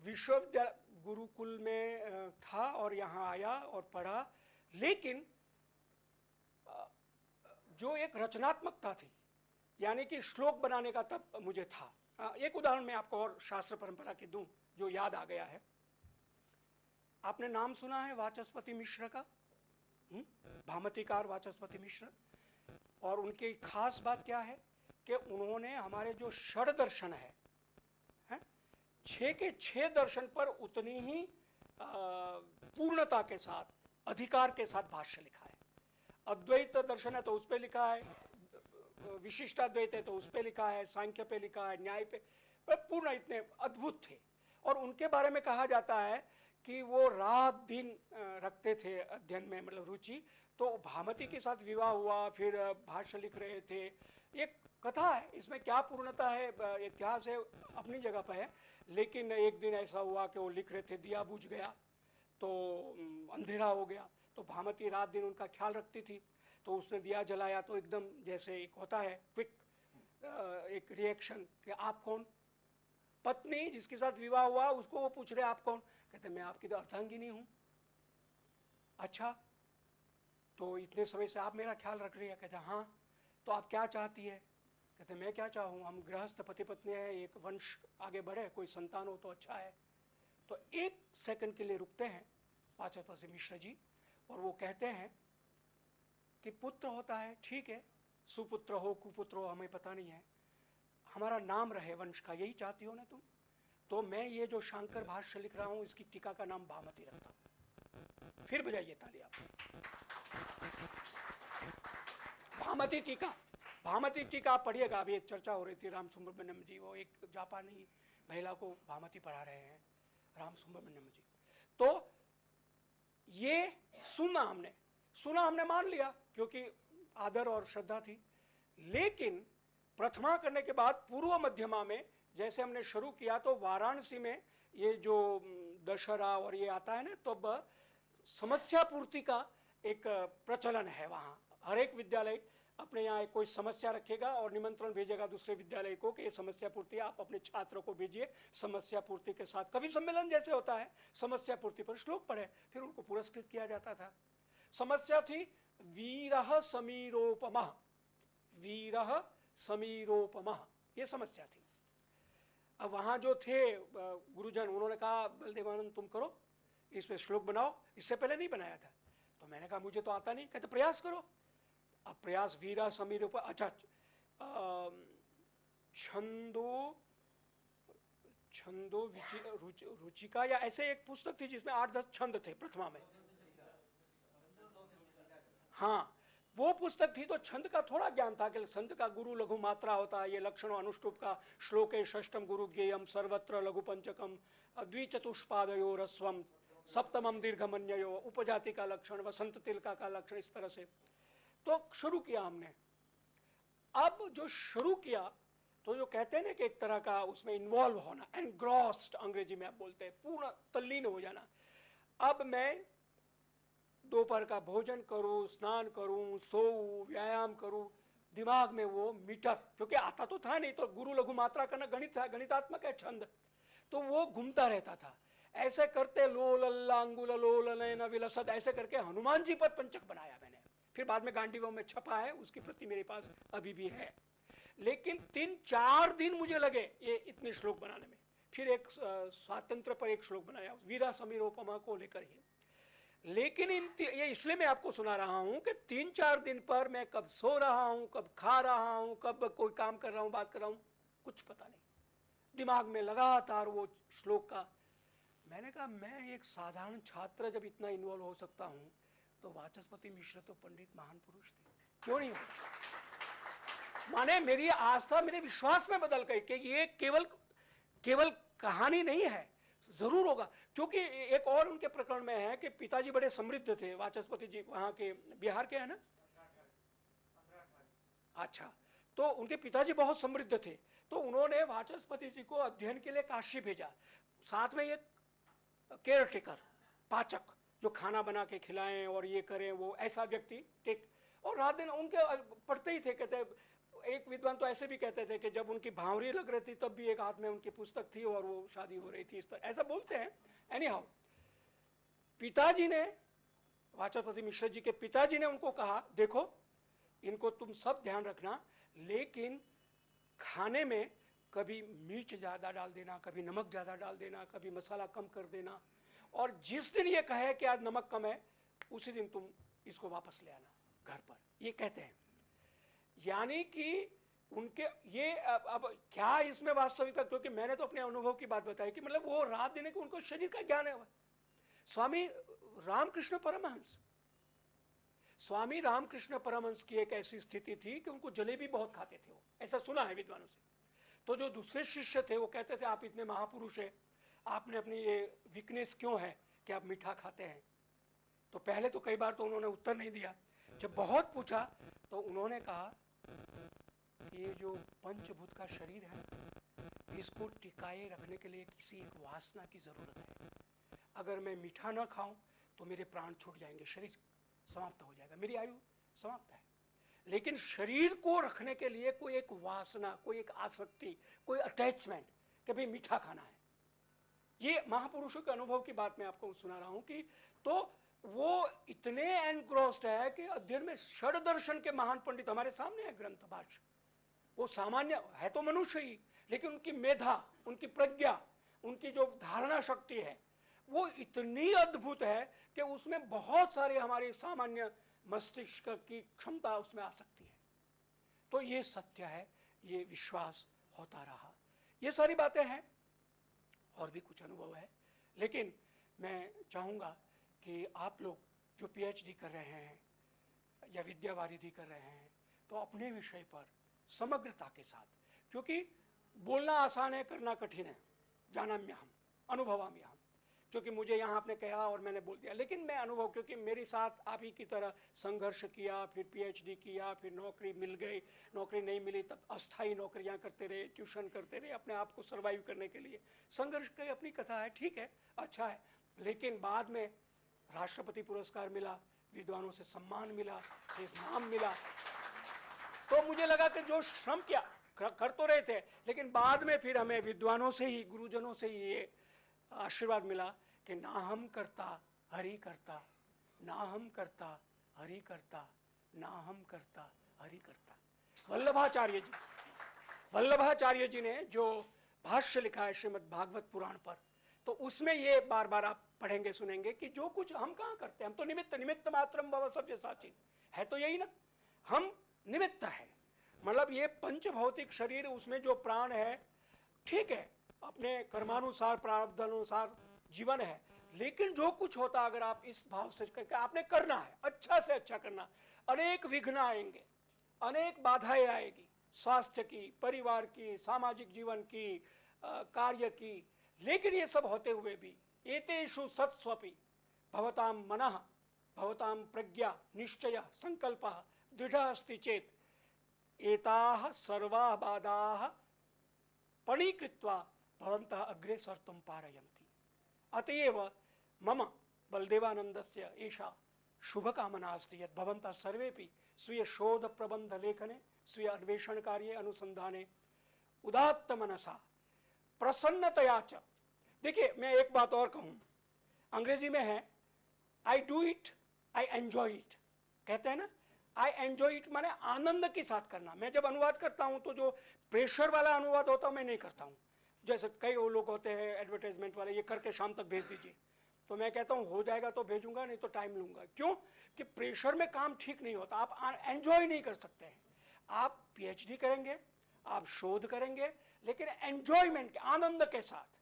विश्वविद्यालय गुरुकुल में था और यहाँ आया और पढ़ा, लेकिन जो एक रचनात्मकता थी, यानी कि श्लोक बनाने का तब मुझे था। एक उदाहरण मैं आपको और शास्त्र परंपरा के दूं जो याद आ गया है। आपने नाम सुना है वाचस्पति मिश्र का? भामतीकार वाचस्पति मिश्र। और उनकी खास बात क्या है कि उन्होंने हमारे जो षड दर्शन है, 6 के 6 दर्शन पर उतनी ही पूर्णता के साथ, अधिकार के साथ भाष्य लिखा है। अद्वैत दर्शन है तो उस पर लिखा है, विशिष्टाद्वैत है तो उस पर लिखा है, सांख्य पे लिखा है, न्याय पे, पूर्ण इतने अद्भुत थे। और उनके बारे में कहा जाता है कि वो रात दिन रखते थे अध्ययन में, मतलब रुचि। तो भामती के साथ विवाह हुआ, फिर भाष्य लिख रहे थे। एक कथा है, इसमें क्या पूर्णता है, इतिहास है, अपनी जगह पर है। लेकिन एक दिन ऐसा हुआ कि वो लिख रहे थे, दिया बुझ गया, तो अंधेरा हो गया। तो भामती रात दिन उनका ख्याल रखती थी, तो उसने दिया जलाया, तो एकदम जैसे एक होता है क्विक एक रिएक्शन कि आप कौन? पत्नी जिसके साथ विवाह हुआ उसको वो पूछ रहे आप कौन? कहते मैं आपकी तो अर्धांगिनी हूँ। अच्छा, तो इतने समय से आप मेरा ख्याल रख रही है? कहते हाँ। तो आप क्या चाहती है? कहते मैं क्या चाहूँ, हम गृहस्थ पति पत्नी हैं, एक वंश आगे बढ़े, कोई संतान हो तो अच्छा है। तो 1 सेकंड के लिए रुकते हैं वाचस्पति मिश्र जी, और वो कहते हैं कि पुत्र होता है, ठीक है, सुपुत्र हो कुपुत्र हो हमें पता नहीं है, हमारा नाम रहे वंश का, यही चाहती हो ना तुम? तो मैं ये जो शांकर भाष्य लिख रहा हूँ, इसकी टीका का नाम भामती रखता हूँ। फिर बजाइए ताली आप। भामती टीका, भामती टीका आप पढ़िएगा। अभी एक चर्चा हो रही थी, राम सुब्रमण्यम जी, वो एक जापानी महिला को भामती पढ़ा रहे हैं, राम सुब्रमण्यम जी। तो ये सुना हमने मान लिया, क्योंकि आदर और श्रद्धा थी। लेकिन प्रथमा करने के बाद पूर्व मध्यमा में जैसे हमने शुरू किया, तो वाराणसी में ये जो दशहरा और ये आता है ना, तो समस्या पूर्ति का एक प्रचलन है वहाँ। हर एक विद्यालय अपने यहाँ एक कोई समस्या रखेगा और निमंत्रण भेजेगा दूसरे विद्यालय को कि ये समस्या पूर्ति, आप अपने छात्रों को भेजिए समस्या पूर्ति के साथ। कवि सम्मेलन जैसे होता है, समस्या पूर्ति पर श्लोक पढ़े, फिर उनको पुरस्कृत किया जाता था। समस्या थी वीरः समीरोपमः, वीरः समीरोपमः, ये समस्या थी। अब वहाँ जो थे गुरुजन, उन्होंने कहा बलदेवानंद तुम करो, इस पे श्लोक बनाओ। इससे पहले नहीं बनाया था, तो मैंने कहा मुझे तो आता नहीं। कहते प्रयास करो। अब प्रयास वीरा समीर ऊपर, अच्छा छंदो रुचिका या ऐसे एक पुस्तक थी जिसमें 8-10 छंद थे प्रथमा में। हाँ, वो पुस्तक थी तो छंद का थोड़ा ज्ञान था कि छंद का गुरु लघु मात्रा होता है, ये लक्षण अनुष्टुप का श्लोके षष्टम गुरु ज्ञेयम सर्वत्र लघु पंचकम द्विचतुष्पादयो रस्वम सप्तमम दीर्घमन्ययो, उपजाति का लक्षण, वसंत तिलका का लक्षण, इस तरह से तो शुरू किया हमने। अब जो शुरू किया तो जो कहते हैं ना कि एक तरह का उसमें इन्वॉल्व होना, एनग्रॉस्ड अंग्रेजी में आप बोलते हैं, पूर्ण तल्लीन हो जाना। अब मैं दोपहर का भोजन करूं, स्नान करूं, सोऊं, व्यायाम करूं, दिमाग में वो मीटर, क्योंकि आता तो था नहीं, तो गुरु लघु मात्रा करना गणित था, गणितात्मक है छंद, तो वो घूमता रहता था। ऐसे करते लोल अंगुल लोल नयन विलसद, ऐसे करके हनुमान जी पर पंचक बनाया मैंने। फिर बाद में गांडीवों में छपा है, उसकी प्रति मेरे पास अभी भी है। लेकिन 3-4 दिन मुझे लगे ये इतने श्लोक बनाने में। फिर एक स्वातंत्र पर एक श्लोक बनाया वीरा समीरोपमा को लेकर ही। लेकिन ये इसलिए मैं आपको सुना रहा हूं कि 3-4 दिन पर मैं कब सो रहा हूं, कब खा रहा हूं, कब कोई काम कर रहा हूं, बात कर रहा हूं, कुछ पता नहीं, दिमाग में लगातार वो श्लोक का। मैंने कहा मैं एक साधारण छात्र जब इतना इन्वॉल्व हो सकता हूं, तो वाचस्पति मिश्र तो पंडित महान पुरुष थे, क्यों नहीं हो? माने मेरी आस्था मेरे विश्वास में बदल गई कि ये केवल कहानी नहीं है, जरूर होगा। क्योंकि एक और उनके प्रकरण में है कि पिताजी बड़े समृद्ध थे, वाचस्पति जी वहां के बिहार के है ना। अच्छा, तो उनके पिताजी बहुत समृद्ध थे, तो उन्होंने वाचस्पति जी को अध्ययन के लिए काशी भेजा। साथ में एक केयर टेकर, पाचक, जो खाना बना के खिलाएं और ये करें, वो ऐसा व्यक्ति टेक। और रात दिन उनके पढ़ते ही थे। कहते एक विद्वान तो ऐसे भी कहते थे कि जब उनकी भावरी लग रही थी तब भी एक हाथ में उनकी पुस्तक थी और वो शादी हो रही थी, इस तरह ऐसा बोलते हैं। एनी हाउ, पिताजी ने, वाचस्पति मिश्र जी के पिताजी ने उनको कहा देखो इनको तुम सब ध्यान रखना, लेकिन खाने में कभी मिर्च ज़्यादा डाल देना, कभी नमक ज़्यादा डाल देना, कभी मसाला कम कर देना, और जिस दिन ये कहे कि आज नमक कम है, उसी दिन तुम इसको वापस ले आना घर पर, ये कहते हैं। यानी कि उनके ये अब क्या इसमें वास्तविकता, क्योंकि मैंने तो अपने अनुभव की बात बताई कि मतलब वो रात दिन के उनको शरीर का ज्ञान है। स्वामी रामकृष्ण परमहंस की एक ऐसी स्थिति थी कि उनको जलेबी बहुत खाते थे वो, ऐसा सुना है विद्वानों से। तो जो दूसरे शिष्य थे वो कहते थे आप इतने महापुरुष है, आपने अपनी ये वीकनेस क्यों है कि आप मीठा खाते हैं? तो पहले तो कई बार तो उन्होंने उत्तर नहीं दिया, जब बहुत पूछा तो उन्होंने कहा ये जो पंचभूत का शरीर है इसको टिकाए रखने के लिए किसी एक वासना की जरूरत है। अगर मैं मीठा ना खाऊं तो मेरे प्राण छूट जाएंगे, शरीर समाप्त हो जाएगा, मेरी आयु समाप्त है। लेकिन शरीर को रखने के लिए कोई एक वासना, कोई एक आसक्ति, कोई अटैचमेंट कि भाई मीठा खाना है। ये महापुरुषों के अनुभव की बात मैं आपको सुना रहा हूं कि तो वो इतने एनग्रोस्ड है कि अध्ययन में षड दर्शन के महान पंडित हमारे सामने है ग्रंथ भाष्य। वो सामान्य है तो मनुष्य ही, लेकिन उनकी मेधा, उनकी प्रज्ञा, उनकी जो धारणा शक्ति है वो इतनी अद्भुत है कि उसमें बहुत सारे हमारे सामान्य मस्तिष्क की क्षमता उसमें आ सकती है। तो ये सत्य है, ये विश्वास होता रहा। ये सारी बातें हैं, और भी कुछ अनुभव है, लेकिन मैं चाहूँगा कि आप लोग जो पीएचडी कर रहे हैं या विद्यावारिधि कर रहे हैं तो अपने विषय पर समग्रता के साथ, क्योंकि बोलना आसान है, करना कठिन है, जानाम्यहम अनुभवाम्यहम, क्योंकि मुझे यहाँ आपने कहा और मैंने बोल दिया, लेकिन मैं अनुभव, क्योंकि मेरे साथ आप ही की तरह संघर्ष किया, फिर पीएचडी किया, फिर नौकरी मिल गई, नौकरी नहीं मिली तब अस्थायी नौकरियाँ करते रहे, ट्यूशन करते रहे, अपने आप को सर्वाइव करने के लिए। संघर्ष की अपनी कथा है, ठीक है, अच्छा है, लेकिन बाद में राष्ट्रपति पुरस्कार मिला, विद्वानों से सम्मान मिला, नाम मिला, तो मुझे लगा कि जो श्रम किया कर तो रहे थे, लेकिन बाद में फिर हमें विद्वानों से ही, गुरुजनों से ही ये आशीर्वाद मिला कि ना हम करता हरि करता, ना हम करता हरि करता, ना हम करता हरि करता। वल्लभाचार्य जी ने जो भाष्य लिखा है श्रीमद् भागवत पुराण पर, तो उसमें ये बार बार आप पढ़ेंगे सुनेंगे कि जो कुछ हम कहाँ करते हैं, हम तो निमित्त मात्रम भव सव्यसाचिन, है तो यही ना, हम निमित्त है। मतलब ये पंच भौतिक शरीर, उसमें जो प्राण है, ठीक है, अपने कर्मानुसार प्रारब्ध अनुसार जीवन है, लेकिन जो कुछ होता अगर आप इस भाव से करके आपने करना है, अच्छा से अच्छा करना, अनेक विघ्न आएंगे, अनेक बाधाएं आएगी, स्वास्थ्य की, परिवार की, सामाजिक जीवन की, कार्य की, लेकिन ये सब होते हुए भी एतेषु सत्स्वपि भवताम मनः भवताम प्रज्ञा निश्चय संकल्पः दृढ़ अस्ति चेत एताः सर्वाः बाधाः पणीकृत्वा भवन्तः अग्रे सर्तुं पारयन्ति। अतएव मम बलदेवानन्दस्य एषा शुभकामना अस्ति यत् भवन्तः सर्वेपि स्वीय शोध प्रबंध लेखने, स्वीय अन्वेषण कार्ये, अनुसंधाने उदात्त मनसा प्रसन्नतया च। देखिए, मैं एक बात और कहूं, अंग्रेजी में है I do it, I enjoy it, कहते हैं ना, आई एंजॉय इट माने आनंद के साथ करना। मैं जब अनुवाद करता हूं तो जो प्रेशर वाला अनुवाद होता है मैं नहीं करता हूं। जैसे कई वो लोग होते हैं एडवर्टाइजमेंट वाले, ये करके शाम तक भेज दीजिए, तो मैं कहता हूं हो जाएगा तो भेजूंगा, नहीं तो टाइम लूंगा। क्यों? कि प्रेशर में काम ठीक नहीं होता, आप एंजॉय नहीं कर सकते हैं। आप पीएचडी करेंगे, आप शोध करेंगे, लेकिन एंजॉयमेंट, आनंद के साथ।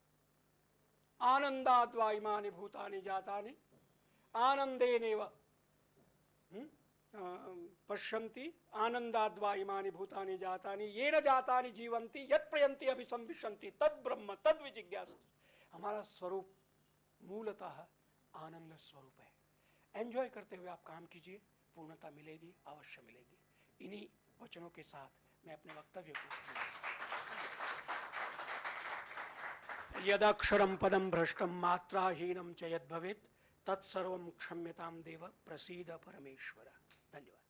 आनंदाद्वा इमानि भूतानि जातानि आनंदेनेव पश्यन्ति आनंदाद्वा इमानि भूतानि जातानि येन जातानि जीवन्ति यत् प्रयन्ति अभिसंविशन्ति तद् ब्रह्म तद् विजिज्ञासु। हमारा स्वरूप मूलतः आनंद स्वरूप है। एंजॉय करते हुए आप काम कीजिए, पूर्णता मिलेगी, अवश्य मिलेगी। इन्हीं वचनों के साथ मैं अपने वक्तव्य को यदक्षरम पदम भ्रष्टम मात्राहीनम च यद् भवेत् तत्सर्वं क्षम्यतां देव प्रसीद परमेश्वर। धन्यवाद।